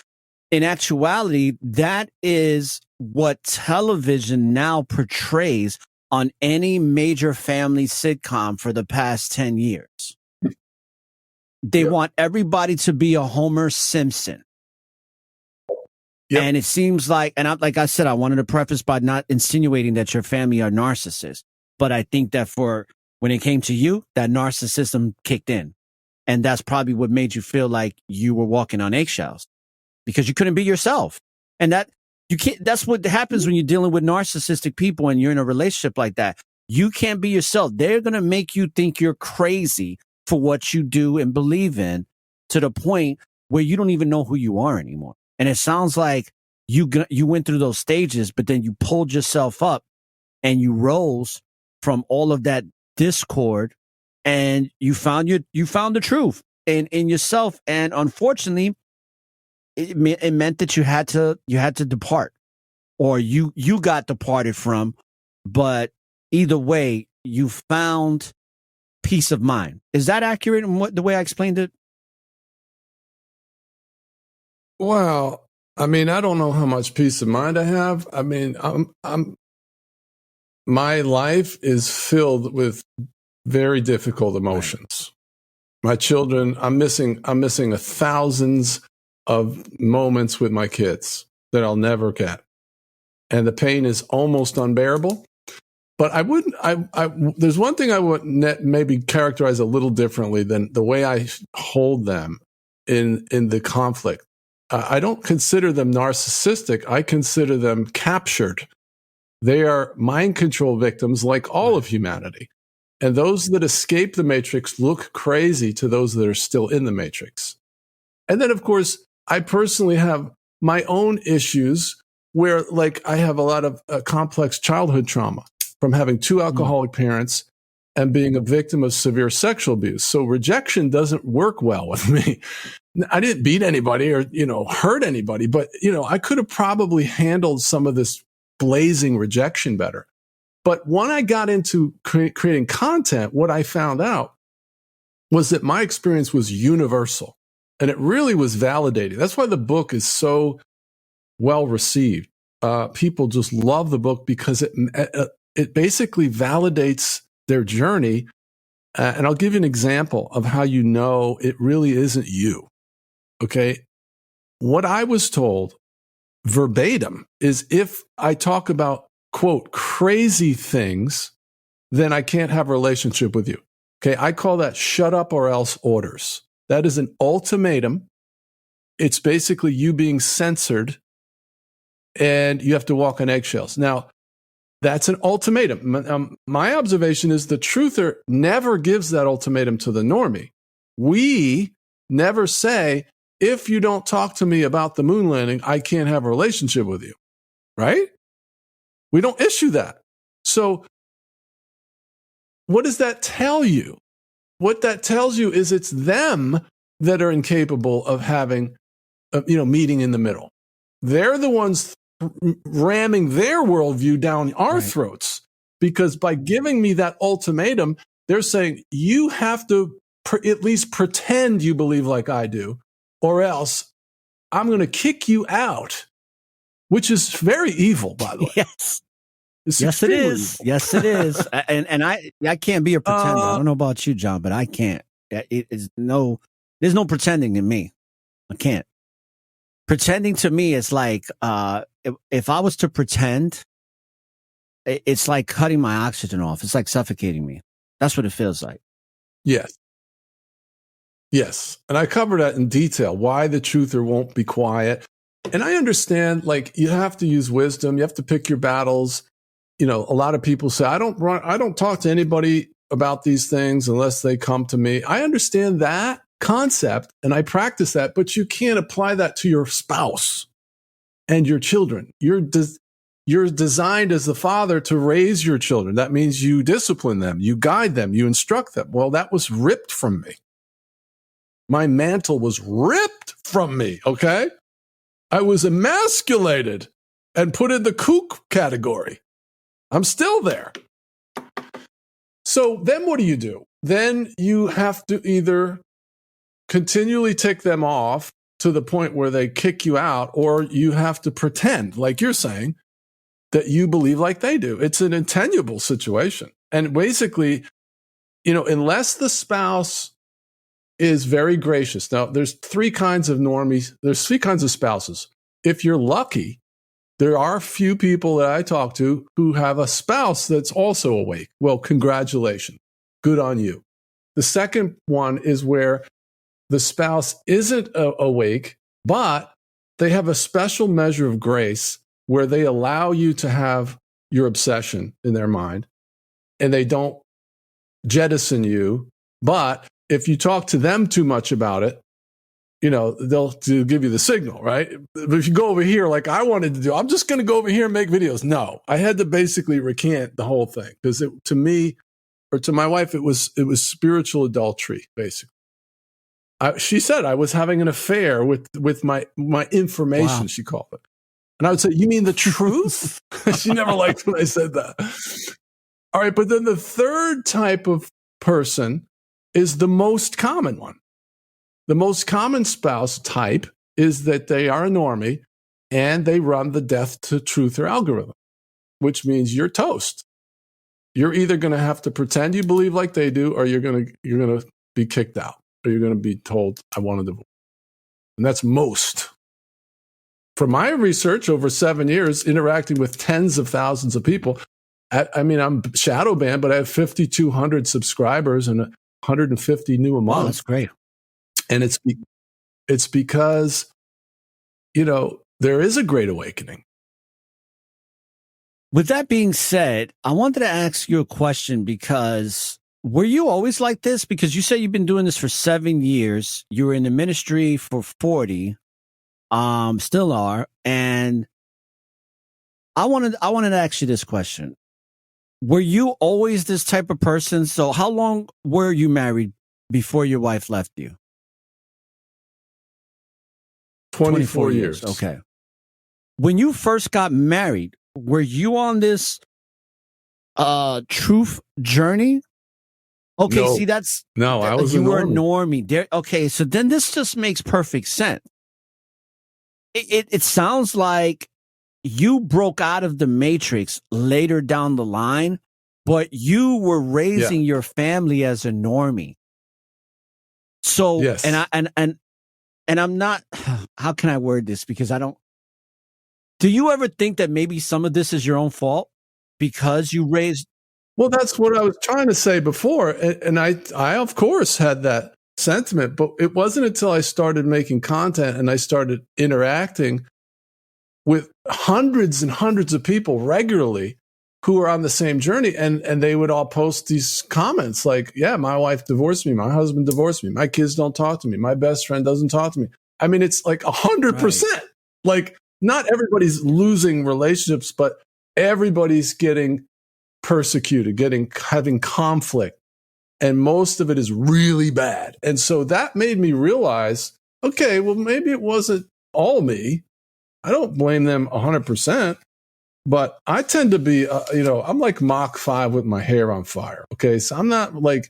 C: in actuality, that is what television now portrays on any major family sitcom for the past 10 years. They want everybody to be a Homer Simpson. Yep. And it seems like, and like I said, I wanted to preface by not insinuating that your family are narcissists, but I think that when it came to you, that narcissism kicked in. And that's probably what made you feel like you were walking on eggshells because you couldn't be yourself. And that's what happens when you're dealing with narcissistic people and you're in a relationship like that. You can't be yourself. They're going to make you think you're crazy for what you do and believe in to the point where you don't even know who you are anymore. And it sounds like you went through those stages, but then you pulled yourself up and you rose from all of that discord and you found the truth in yourself. And unfortunately, it meant that you had to depart or you got departed from. But either way, you found peace of mind. Is that accurate in the way I explained it?
D: Well, I mean, I don't know how much peace of mind I have. I mean, my life is filled with very difficult emotions. My children, I'm missing thousands of moments with my kids that I'll never get. And the pain is almost unbearable. But there's one thing I would maybe characterize a little differently than the way I hold them in the conflict. I don't consider them narcissistic. I consider them captured. They are mind control victims like all of humanity. And those that escape the matrix look crazy to those that are still in the matrix. And then, of course, I personally have my own issues where, like, I have a lot of complex childhood trauma from having two alcoholic parents and being a victim of severe sexual abuse. So rejection doesn't work well with me. I didn't beat anybody or, hurt anybody, but, I could have probably handled some of this blazing rejection better. But when I got into creating content, what I found out was that my experience was universal and it really was validating. That's why the book is so well received. People just love the book because it basically validates their journey. And I'll give you an example of how you know it really isn't you. Okay. What I was told verbatim is if I talk about, quote, crazy things, then I can't have a relationship with you. Okay. I call that shut up or else orders. That is an ultimatum. It's basically you being censored and you have to walk on eggshells. Now, that's an ultimatum. My observation is the truther never gives that ultimatum to the normie. We never say, if you don't talk to me about the moon landing, I can't have a relationship with you, right? We don't issue that. So what does that tell you? What that tells you is it's them that are incapable of having, meeting in the middle. they're the ones ramming their worldview down our throats, because by giving me that ultimatum, they're saying you have to at least pretend you believe like I do, or else I'm going to kick you out, which is very evil, by the way.
C: Yes.
D: It's
C: Yes, it
D: extremely
C: is.
D: evil.
C: Yes, it is. And I can't be a pretender. I don't know about you, John, but I can't. There's no pretending in me. I can't. Pretending to me is like, if I was to pretend, it's like cutting my oxygen off. It's like suffocating me. That's what it feels like.
D: Yes. Yes. And I cover that in detail, why the truther won't be quiet. And I understand, like, you have to use wisdom. You have to pick your battles. You know, a lot of people say, I don't talk to anybody about these things unless they come to me. I understand that concept and I practice that, but you can't apply that to your spouse and your children. You're designed as the father to raise your children. That means you discipline them, you guide them, you instruct them. Well, that was ripped from me. My mantle was ripped from me, okay? I was emasculated and put in the kook category. I'm still there. So then what do? Then you have to either continually tick them off to the point where they kick you out, or you have to pretend, like you're saying, that you believe like they do. It's an untenable situation. And basically, you know, unless the spouse is very gracious. Now, there's three kinds of normies. There's three kinds of spouses. If you're lucky, there are a few people that I talk to who have a spouse that's also awake. Well, congratulations. Good on you. The second one is where the spouse isn't awake, but they have a special measure of grace where they allow you to have your obsession in their mind and they don't jettison you. But if you talk to them too much about it, you know, they'll give you the signal, right? But if you go over here, like I wanted to do, I'm just going to go over here and make videos. No, I had to basically recant the whole thing because to me, or to my wife, it was spiritual adultery, basically. She said I was having an affair with my information, wow. She called it. And I would say, you mean the truth? She never liked when I said that. All right, but then the third type of person is the most common one. The most common spouse type is that they are a normie and they run the death to truther algorithm, which means you're toast. You're either going to have to pretend you believe like they do, or you're going to be kicked out, or you're going to be told, I want a divorce. And that's most. From my research over 7 years, interacting with tens of thousands of people, I'm shadow banned, but I have 5,200 subscribers and 150 new a month.
C: Wow, that's great.
D: And it's because, you know, there is a great awakening.
C: With that being said, I wanted to ask you a question because were you always like this? Because you say you've been doing this for 7 years. You were in the ministry for 40, still are. And I wanted to ask you this question. Were you always this type of person? So how long were you married before your wife left you?
D: 24 years.
C: Okay. When you first got married, were you on this truth journey? Okay,
D: no.
C: See, that's...
D: No, I was
C: you were a normie. There, okay, so then this just makes perfect sense. It sounds like you broke out of the matrix later down the line, but you were raising your family as a normie. So,
D: yes.
C: And I'm not, how can I word this? Because do you ever think that maybe some of this is your own fault because you raised?
D: Well, that's what I was trying to say before. And I of course had that sentiment, but it wasn't until I started making content and I started interacting with hundreds and hundreds of people regularly who are on the same journey. And they would all post these comments like, yeah, my wife divorced me. My husband divorced me. My kids don't talk to me. My best friend doesn't talk to me. I mean, it's like 100%. Right. Like not everybody's losing relationships, but everybody's getting persecuted, having conflict. And most of it is really bad. And so that made me realize, okay, well, maybe it wasn't all me. I don't blame them 100%. But I tend to be, I'm like Mach 5 with my hair on fire. Okay. So I'm not like,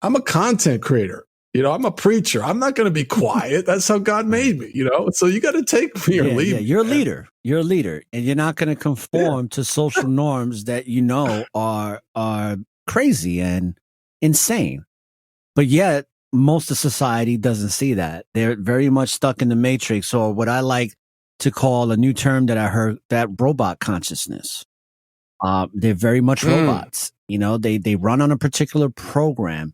D: I'm a content creator. I'm a preacher. I'm not going to be quiet. That's how God made me, So you got to take me or leave.
C: Yeah, you're a leader. You're a leader. And you're not going to conform to social norms that are crazy and insane. But yet, most of society doesn't see that. They're very much stuck in the matrix, or what I like to call a new term that I heard, that robot consciousness. They're very much robots. They run on a particular program,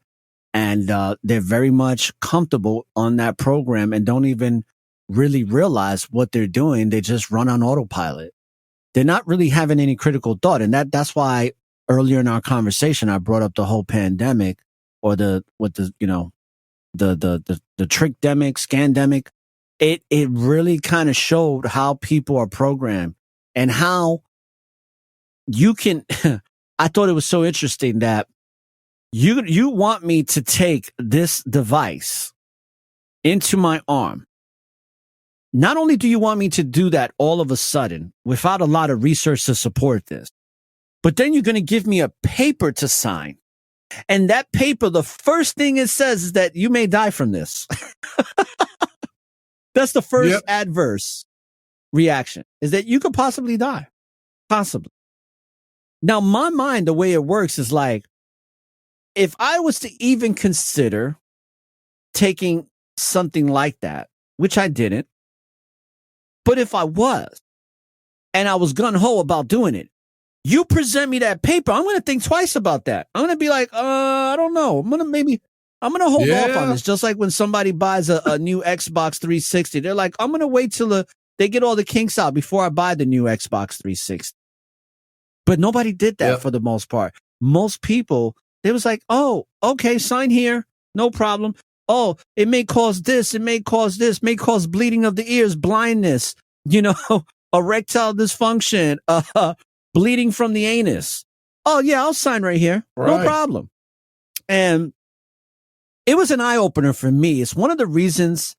C: and they're very much comfortable on that program and don't even really realize what they're doing. They just run on autopilot. They're not really having any critical thought. And that's why earlier in our conversation, I brought up the whole pandemic, or the trick-demic, scandemic. It really kind of showed how people are programmed and how you can, I thought it was so interesting that you want me to take this device into my arm. Not only do you want me to do that all of a sudden without a lot of research to support this, but then you're going to give me a paper to sign. And that paper, the first thing it says is that you may die from this. That's the first adverse reaction, is that you could possibly die. Possibly. Now, my mind, the way it works is like, if I was to even consider taking something like that, which I didn't, but if I was, and I was gung-ho about doing it, you present me that paper, I'm going to think twice about that. I'm going to be like, I don't know. I'm going to hold off on this. Just like when somebody buys a new Xbox 360, they're like, I'm going to wait till they get all the kinks out before I buy the new Xbox 360. But nobody did that for the most part. Most people, they was like, oh, okay, sign here. No problem. Oh, it may cause this. It may cause this. May cause bleeding of the ears, blindness, erectile dysfunction, bleeding from the anus. Oh, yeah, I'll sign right here. Right. No problem. And it was an eye-opener for me. It's one of the reasons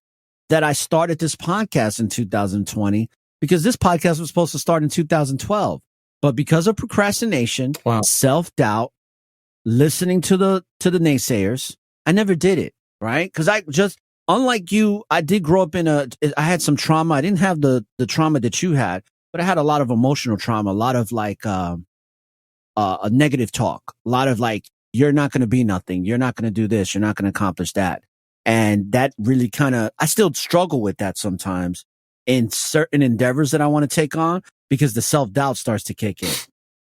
C: that I started this podcast in 2020, because this podcast was supposed to start in 2012. But because of procrastination, self-doubt, listening to the naysayers, I never did it, right? Because I just, unlike you, I did grow up I had some trauma. I didn't have the trauma that you had, but I had a lot of emotional trauma, a lot of like a negative talk, a lot of like, you're not going to be nothing. You're not going to do this. You're not going to accomplish that. And that really I still struggle with that sometimes in certain endeavors that I want to take on, because the self-doubt starts to kick in.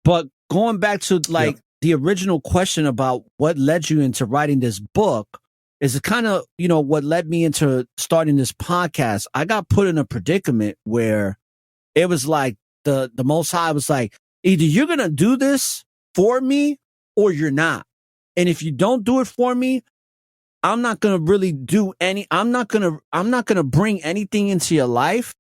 C: But going back to the original question about what led you into writing this book is kind of, what led me into starting this podcast. I got put in a predicament where it was like the Most High was like, either you're going to do this for me or you're not. And if you don't do it for me, I'm not going to really do I'm not going to bring anything into your life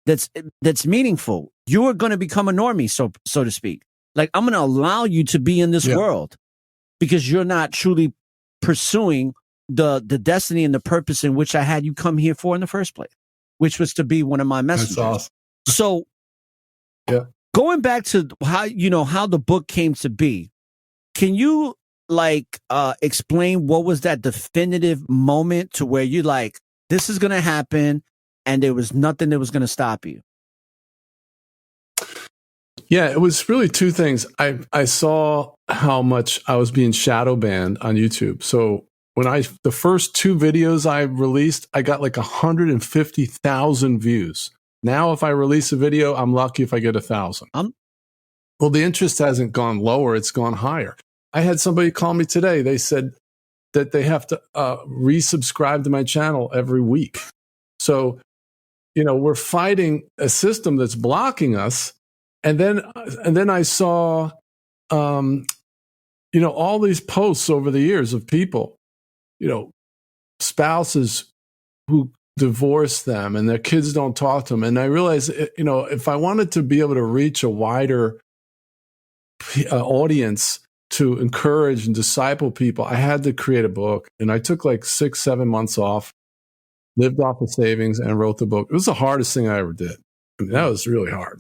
C: that's meaningful. You are going to become a normie, so to speak. Like, I'm going to allow you to be in this world because you're not truly pursuing the destiny and the purpose in which I had you come here for in the first place, which was to be one of my messengers.
D: That's awesome.
C: So going back to how the book came to be, can you explain what was that definitive moment to where you like, this is going to happen and there was nothing that was going to stop you?
D: Yeah, it was really two things. I saw how much I was being shadow banned on YouTube. So when the first two videos I released, I got like 150,000 views. Now, if I release a video, I'm lucky if I get 1,000. Well, the interest hasn't gone lower. It's gone higher. I had somebody call me today. They said that they have to resubscribe to my channel every week. So, we're fighting a system that's blocking us. And then I saw, all these posts over the years of people, spouses who divorce them and their kids don't talk to them. And I realized, if I wanted to be able to reach a wider audience to encourage and disciple people, I had to create a book. And I took like 6-7 months off, lived off of savings, and wrote the book. It was the hardest thing I ever did. I mean, that was really hard.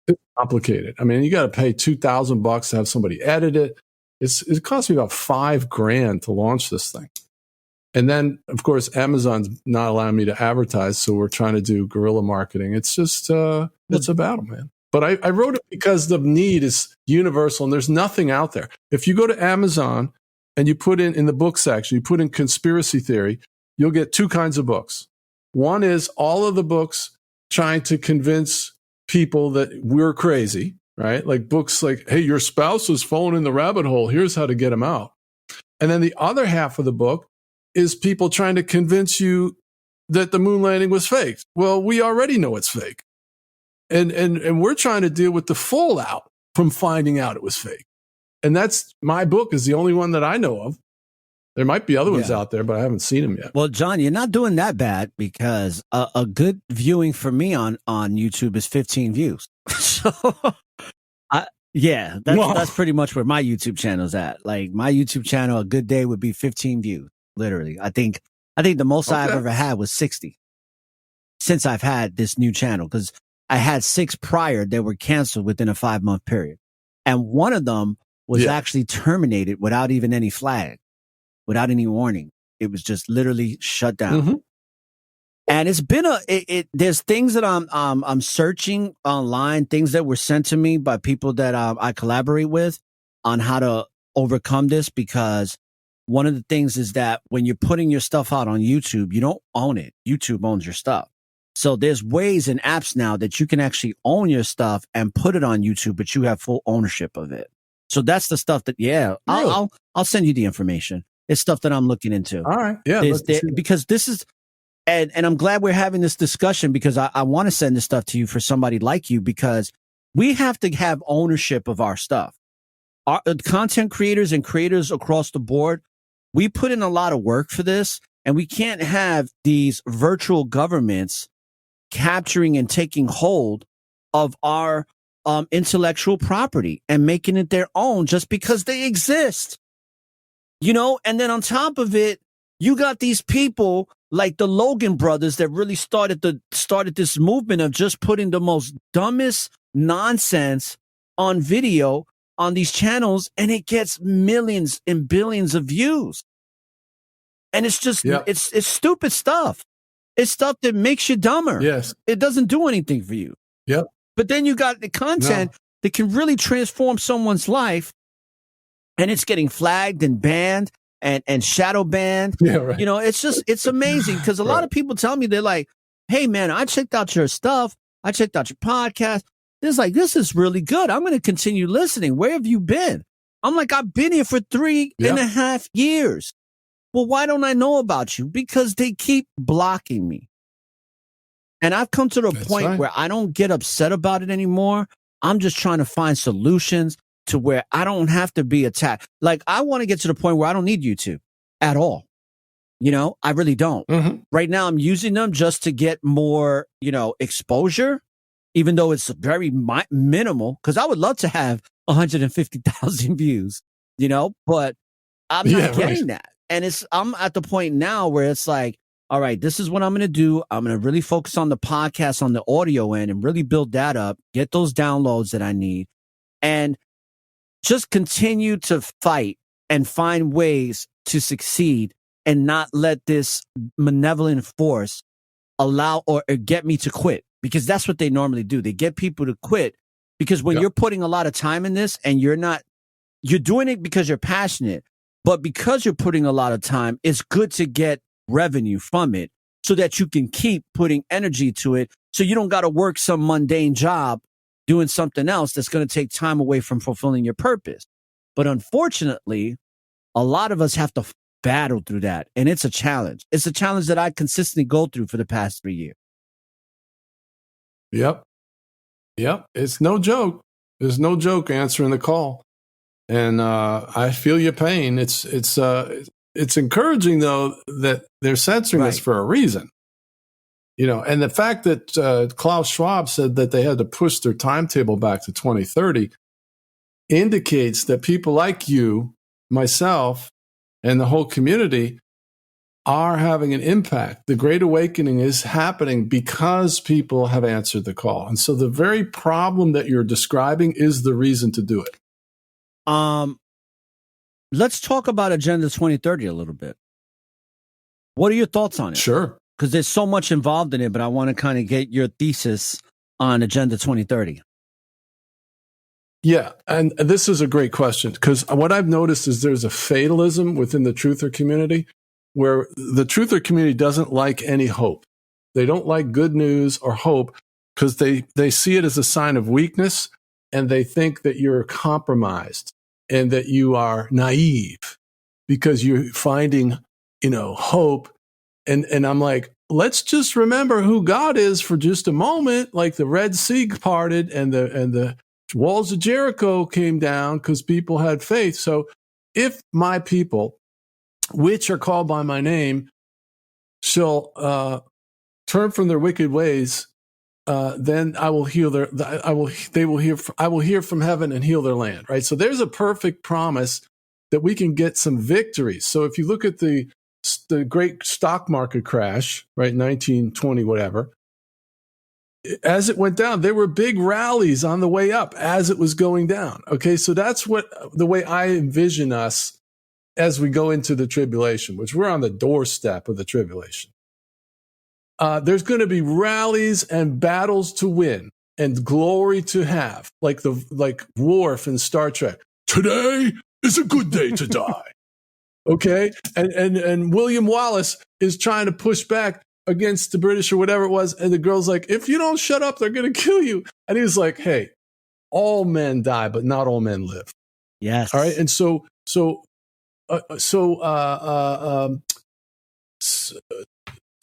D: It's complicated. I mean, you got to pay $2,000 to have somebody edit it. It cost me about $5,000 to launch this thing. And then, of course, Amazon's not allowing me to advertise, so we're trying to do guerrilla marketing. It's just, it's a battle, man. But I wrote it because the need is universal, and there's nothing out there. If you go to Amazon and you put in the book section, you put in conspiracy theory, you'll get two kinds of books. One is all of the books trying to convince people that we're crazy, right? Like books like, hey, your spouse has fallen in the rabbit hole. Here's how to get him out. And then the other half of the book is people trying to convince you that the moon landing was fake. Well, we already know it's fake. And we're trying to deal with the fallout from finding out it was fake. And that's my book is the only one that I know of. There might be other ones out there, but I haven't seen them yet.
C: Well, John, you're not doing that bad because a good viewing for me on YouTube is 15 views. So, that's pretty much where my YouTube channel is at. Like my YouTube channel, a good day would be 15 views. Literally, I think the most I've ever had was 60 since I've had this new channel because I had 6 prior that were canceled within a 5-month period, and one of them was actually terminated without even any flag. Without any warning. It was just literally shut down. Mm-hmm. And it's been there's things that I'm searching online, things that were sent to me by people that I collaborate with on how to overcome this, because one of the things is that when you're putting your stuff out on YouTube, you don't own it. YouTube owns your stuff. So there's ways and apps now that you can actually own your stuff and put it on YouTube, but you have full ownership of it. So that's the stuff that, really? I'll send you the information. It's stuff that I'm looking into.
D: All right. Yeah.
C: Because this is, and I'm glad we're having this discussion because I want to send this stuff to you for somebody like you, because we have to have ownership of our stuff. Our content creators and creators across the board, we put in a lot of work for this, and we can't have these virtual governments capturing and taking hold of our intellectual property and making it their own just because they exist. You know, and then on top of it, you got these people like the Logan brothers that really started this movement of just putting the most dumbest nonsense on video on these channels, and it gets millions and billions of views. And it's just it's stupid stuff. It's stuff that makes you dumber.
D: Yes.
C: It doesn't do anything for you.
D: Yep.
C: But then you got the content that can really transform someone's life. And it's getting flagged and banned and shadow banned.
D: Yeah, right.
C: You know, it's amazing because a lot of people tell me, they're like, hey, man, I checked out your stuff. I checked out your podcast. It's like, this is really good. I'm going to continue listening. Where have you been? I'm like, I've been here for 3.5 years. Well, why don't I know about you? Because they keep blocking me. And I've come to the point where I don't get upset about it anymore. I'm just trying to find solutions to where I don't have to be attacked. Like, I want to get to the point where I don't need YouTube at all. You know, I really don't. Mm-hmm. Right now, I'm using them just to get more, exposure, even though it's very minimal, because I would love to have 150,000 views, but I'm not getting that. And I'm at the point now where it's like, all right, this is what I'm going to do. I'm going to really focus on the podcast, on the audio end, and really build that up, get those downloads that I need, and just continue to fight and find ways to succeed and not let this malevolent force allow or get me to quit, because that's what they normally do. They get people to quit because when you're putting a lot of time in this and you're doing it because you're passionate, but because you're putting a lot of time, it's good to get revenue from it so that you can keep putting energy to it. So you don't got to work some mundane job doing something else that's going to take time away from fulfilling your purpose. But unfortunately, a lot of us have to battle through that. And it's a challenge. It's a challenge that I consistently go through for the past 3 years.
D: Yep. It's no joke. There's no joke answering the call. And I feel your pain. It's encouraging, though, that they're censoring us for a reason. And the fact that Klaus Schwab said that they had to push their timetable back to 2030 indicates that people like you, myself, and the whole community are having an impact. The Great Awakening is happening because people have answered the call. And so the very problem that you're describing is the reason to do it.
C: Let's talk about Agenda 2030 a little bit. What are your thoughts on it?
D: Sure.
C: Because there's so much involved in it, but I want to kind of get your thesis on Agenda 2030.
D: Yeah, and this is a great question, because what I've noticed is there's a fatalism within the truther community where the truther community doesn't like any hope. They don't like good news or hope because they see it as a sign of weakness, and they think that you're compromised and that you are naive because you're finding, hope. And I'm like, let's just remember who God is for just a moment. Like the Red Sea parted and the walls of Jericho came down because people had faith. So if my people, which are called by my name, shall turn from their wicked ways, then I will heal I will hear from heaven and heal their land. Right. So there's a perfect promise that we can get some victories. So if you look at the great stock market crash, right, 1920, whatever, as it went down, there were big rallies on the way up as it was going down. Okay, so that's the way I envision us as we go into the tribulation, which we're on the doorstep of the tribulation. There's going to be rallies and battles to win and glory to have, like Worf in Star Trek. Today is a good day to die. Okay, and William Wallace is trying to push back against the British or whatever it was, and the girl's like, if you don't shut up, they're going to kill you. And he was like, hey, all men die, but not all men live.
C: Yes.
D: All right, and so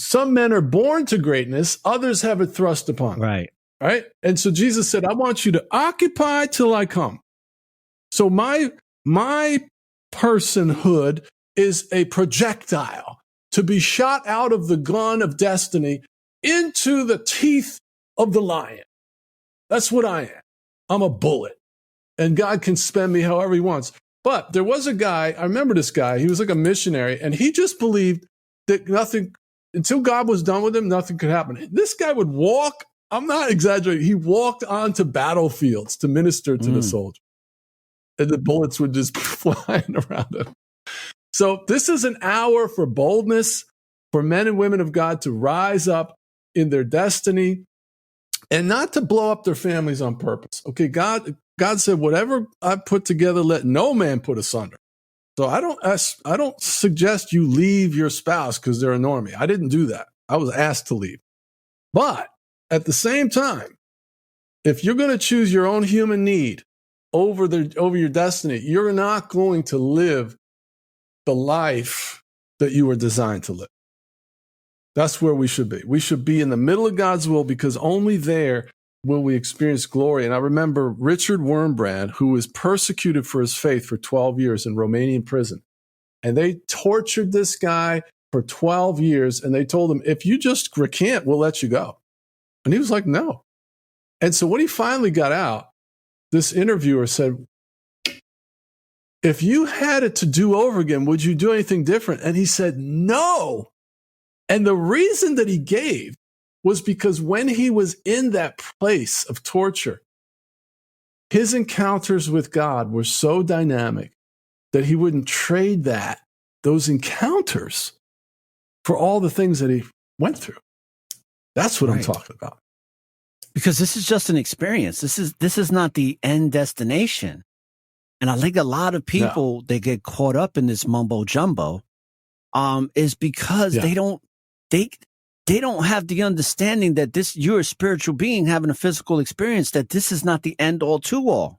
D: some men are born to greatness, others have it thrust upon them. Right, and so Jesus said, I want you to occupy till I come. So my personhood is a projectile to be shot out of the gun of destiny into the teeth of the lion. That's what I am. I'm a bullet. And God can spend me however he wants. But there was a guy, I remember this guy, he was like a missionary, and he just believed that nothing, until God was done with him, nothing could happen. This guy would walk, I'm not exaggerating, he walked onto battlefields to minister to the soldiers. And the bullets would just be flying around him. So this is an hour for boldness, for men and women of God to rise up in their destiny and not to blow up their families on purpose. Okay, God said, whatever I put together, let no man put asunder. So I don't suggest you leave your spouse because they're annoying me. I didn't do that. I was asked to leave. But at the same time, if you're going to choose your own human need over your destiny, you're not going to live the life that you were designed to live. That's where we should be. We should be in the middle of God's will, because only there will we experience glory. And I remember Richard Wurmbrand, who was persecuted for his faith for 12 years in Romanian prison. And they tortured this guy for 12 years. And they told him, if you just recant, we'll let you go. And he was like, no. And so when he finally got out, this interviewer said, if you had it to do over again, would you do anything different? And he said, no. And the reason that he gave was because when he was in that place of torture, his encounters with God were so dynamic that he wouldn't trade those encounters for all the things that he went through. That's what I'm talking about.
C: Because this is just an experience. This is not the end destination. And I think a lot of people, they get caught up in this mumbo jumbo, is because they don't have the understanding that you're a spiritual being having a physical experience, that this is not the end all to all,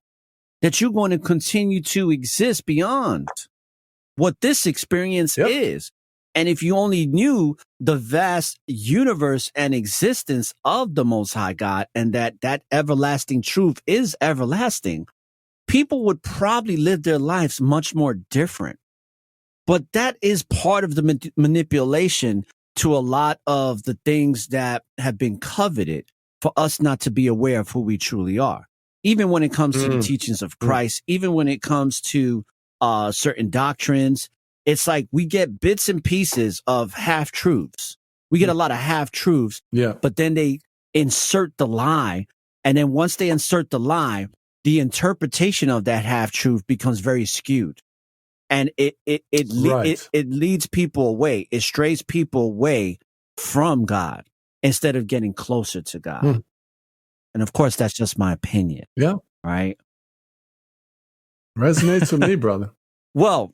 C: that you're going to continue to exist beyond what this experience is. And if you only knew the vast universe and existence of the Most High God, and that everlasting truth is everlasting, people would probably live their lives much more different. But that is part of the manipulation to a lot of the things that have been coveted for us not to be aware of who we truly are. Even when it comes to the teachings of Christ, even when it comes to certain doctrines, it's like we get bits and pieces of half truths. We get a lot of half truths, but then they insert the lie. And then once they insert the lie, the interpretation of that half truth becomes very skewed. And it leads people away. It strays people away from God instead of getting closer to God. And of course, that's just my opinion.
D: Yeah.
C: Right.
D: Resonates with me, brother.
C: Well,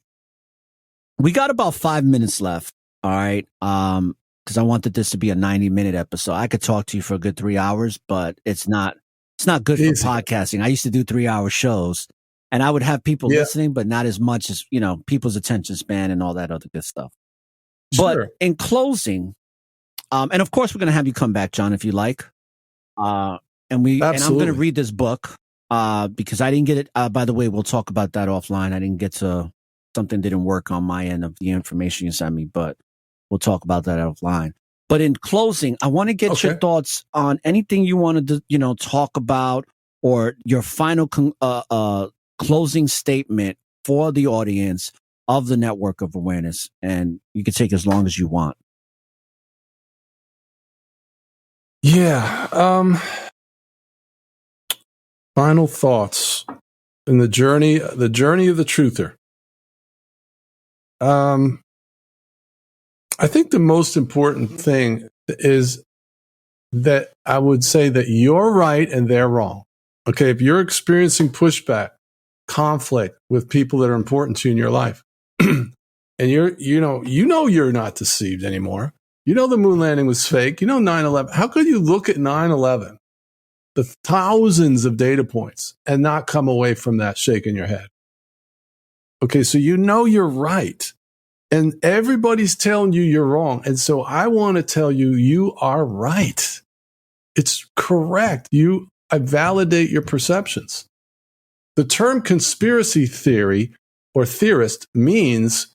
C: we got about 5 minutes left. All right. Because I wanted this to be a 90-minute episode. I could talk to you for a good 3 hours, but it's not good for podcasting. I used to do 3-hour shows, and I would have people listening, but not as much as, people's attention span and all that other good stuff. Sure. But in closing, and of course, we're going to have you come back, John, if you like. And I'm going to read this book because I didn't get it. By the way, we'll talk about that offline. I didn't get to something didn't work on my end of the information you sent me, but we'll talk about that offline. But in closing, I want to get your thoughts on anything you wanted to, talk about, or your final closing statement for the audience of the Network of Awareness. And you can take as long as you want.
D: Yeah. Final thoughts in the journey of the truther. I think the most important thing is that I would say that you're right and they're wrong. Okay, if you're experiencing pushback, conflict with people that are important to you in your life, and you know you're not deceived anymore. You know the moon landing was fake. You know 9/11. How could you look at 9/11, the thousands of data points, and not come away from that shaking your head? Okay, so you know you're right. And everybody's telling you you're wrong. And so I want to tell you, you are right. It's correct. I validate your perceptions. The term conspiracy theory or theorist means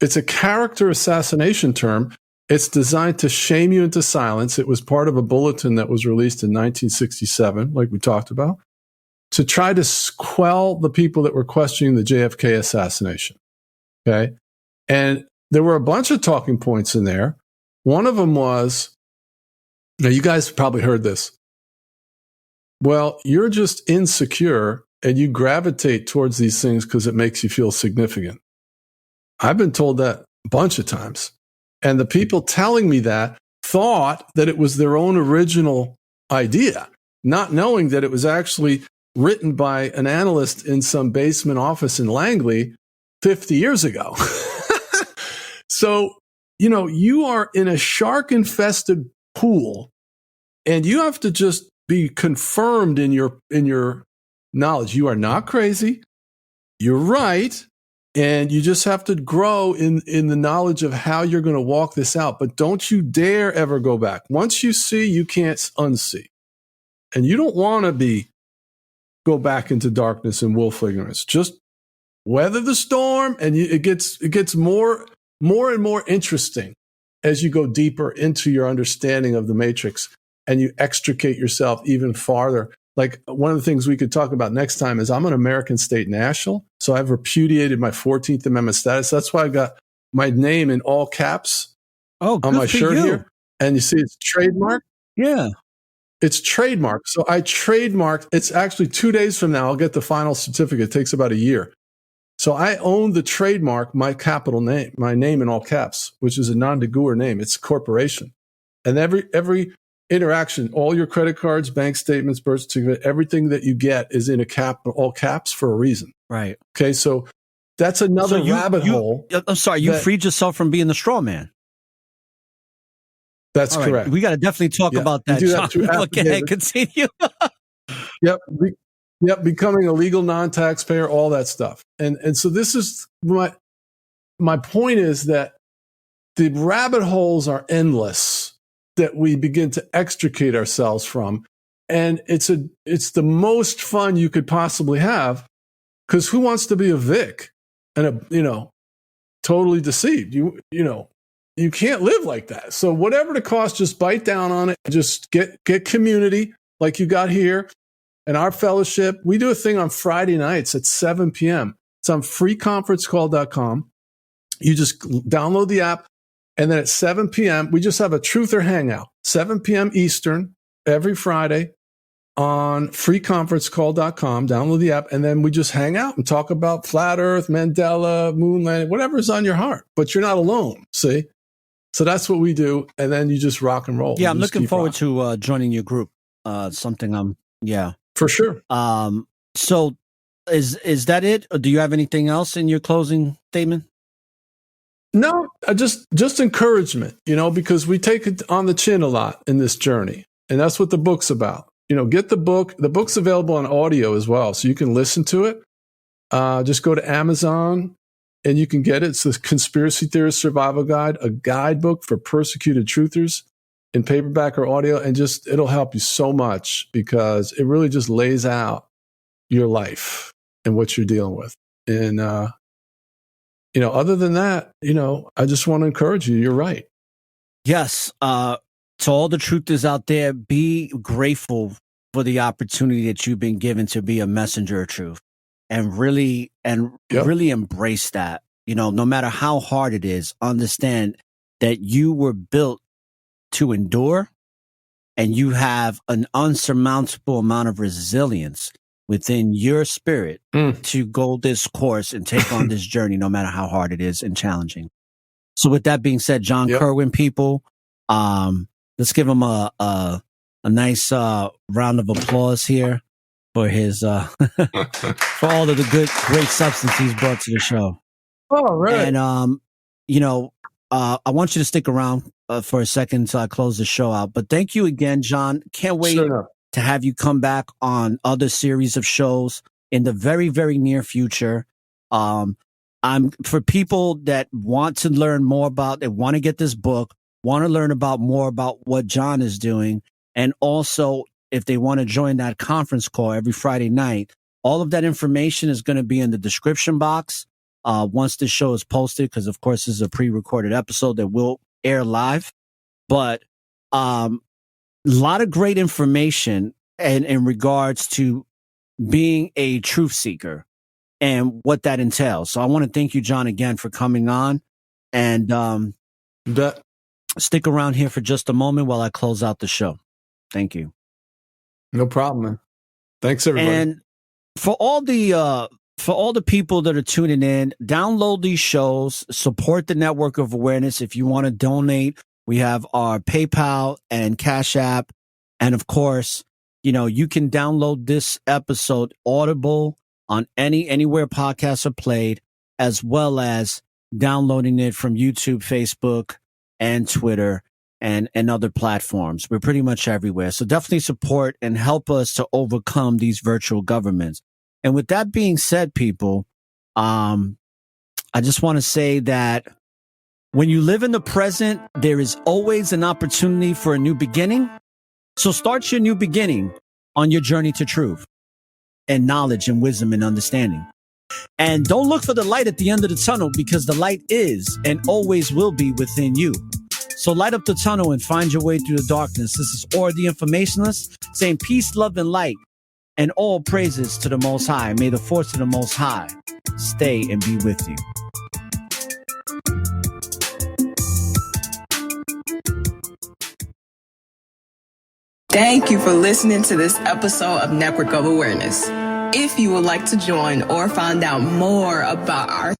D: it's a character assassination term. It's designed to shame you into silence. It was part of a bulletin that was released in 1967, like we talked about, to try to quell the people that were questioning the JFK assassination. Okay. And there were a bunch of talking points in there. One of them was, now you guys probably heard this. Well, you're just insecure and you gravitate towards these things because it makes you feel significant. I've been told that a bunch of times. And the people telling me that thought that it was their own original idea, not knowing that it was actually written by an analyst in some basement office in Langley 50 years ago. So, you are in a shark-infested pool, and you have to just be confirmed in your knowledge. You are not crazy. You're right. And you just have to grow in the knowledge of how you're going to walk this out. But don't you dare ever go back. Once you see, you can't unsee. And you don't want to go back into darkness and willful ignorance. Just weather the storm, and it gets more and more interesting as you go deeper into your understanding of the matrix and you extricate yourself even farther. Like one of the things we could talk about next time is I'm an American state national. So I've repudiated my 14th Amendment status. That's why I got my name in all caps on my shirt here. And you see it's trademarked.
C: Yeah.
D: It's trademarked. So I trademarked. It's actually 2 days from now. I'll get the final certificate. It takes about a year. So I own the trademark, my capital name, my name in all caps, which is a non de jure name. It's a corporation. And every interaction, all your credit cards, bank statements, birth certificate, everything that you get is in all caps for a reason.
C: Right.
D: Okay. So that's another rabbit hole.
C: I'm sorry. You freed yourself from being the straw man.
D: That's correct.
C: We got to definitely talk about that. Look ahead, continue.
D: Yep. Yep, becoming a legal non-taxpayer, all that stuff. And so this is my point is that the rabbit holes are endless that we begin to extricate ourselves from. And it's the most fun you could possibly have, because who wants to be a Vic and totally deceived? You can't live like that. So whatever the cost, just bite down on it. Just get community like you got here. And our fellowship, we do a thing on Friday nights at 7 p.m. It's on freeconferencecall.com. You just download the app. And then at 7 p.m., we just have a truther hangout, 7 p.m. Eastern every Friday on freeconferencecall.com. Download the app. And then we just hang out and talk about flat earth, Mandela, moon landing, whatever's on your heart. But you're not alone. See? So that's what we do. And then you just rock and roll.
C: Yeah, I'm looking forward to joining your group. Yeah.
D: For sure.
C: So is that it? Or do you have anything else in your closing statement?
D: No, just encouragement, because we take it on the chin a lot in this journey. And that's what the book's about. Get the book. The book's available on audio as well, so you can listen to it. Just go to Amazon and you can get it. It's the Conspiracy Theorist Survival Guide, a guidebook for persecuted truthers in paperback or audio. And it'll help you so much because it really just lays out your life and what you're dealing with. And, other than that, I just want to encourage you. You're right. Yes.
C: To all the truthers out there, be grateful for the opportunity that you've been given to be a messenger of truth, and really embrace that. No matter how hard it is, understand that you were built to endure, and you have an unsurmountable amount of resilience within your spirit to go this course and take on this journey, no matter how hard it is and challenging. So with that being said, John Kerwin, people, let's give him a nice round of applause here for his for all of the great substance he's brought to the show.
D: All right.
C: And I want you to stick around for a second until I close the show out. But thank you again, John. Can't wait to have you come back on other series of shows in the very, very near future. I'm for people that want to learn more about, they want to get this book, want to learn more about what John is doing. And also, if they want to join that conference call every Friday night, all of that information is going to be in the description box once this show is posted, because, of course, this is a pre-recorded episode that will air live. But a lot of great information in regards to being a truth seeker and what that entails. So I want to thank you, John, again for coming on. And stick around here for just a moment while I close out the show. Thank you.
D: No problem, man. Thanks, everybody.
C: And for all the people that are tuning in, download these shows, support the Network of Awareness. If you want to donate, we have our PayPal and Cash App. And of course, you can download this episode Audible on anywhere podcasts are played, as well as downloading it from YouTube, Facebook, and Twitter and other platforms. We're pretty much everywhere. So definitely support and help us to overcome these virtual governments. And with that being said, people, I just want to say that when you live in the present, there is always an opportunity for a new beginning. So start your new beginning on your journey to truth and knowledge and wisdom and understanding. And don't look for the light at the end of the tunnel, because the light is and always will be within you. So light up the tunnel and find your way through the darkness. This is Or the Informationalist saying peace, love, and light, and all praises to the Most High. May the force of the Most High stay and be with you.
F: Thank you for listening to this episode of Network of Awareness. If you would like to join or find out more about our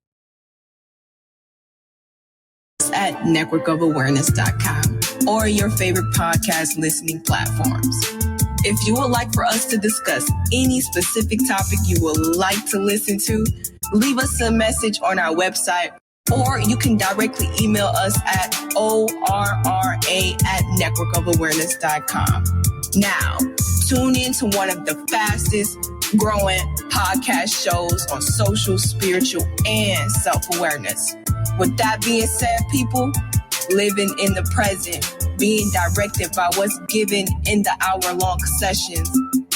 F: at networkofawareness.com or your favorite podcast listening platforms. If you would like for us to discuss any specific topic you would like to listen to, leave us a message on our website, or you can directly email us at orra@networkofawareness.com. Now, tune in to one of the fastest growing podcast shows on social, spiritual, and self-awareness. With that being said, people, living in the present, being directed by what's given in the hour-long sessions,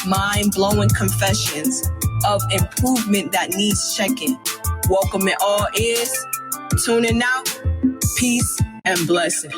F: mind-blowing confessions of improvement that needs checking. Welcoming all ears, tuning out, peace and blessing.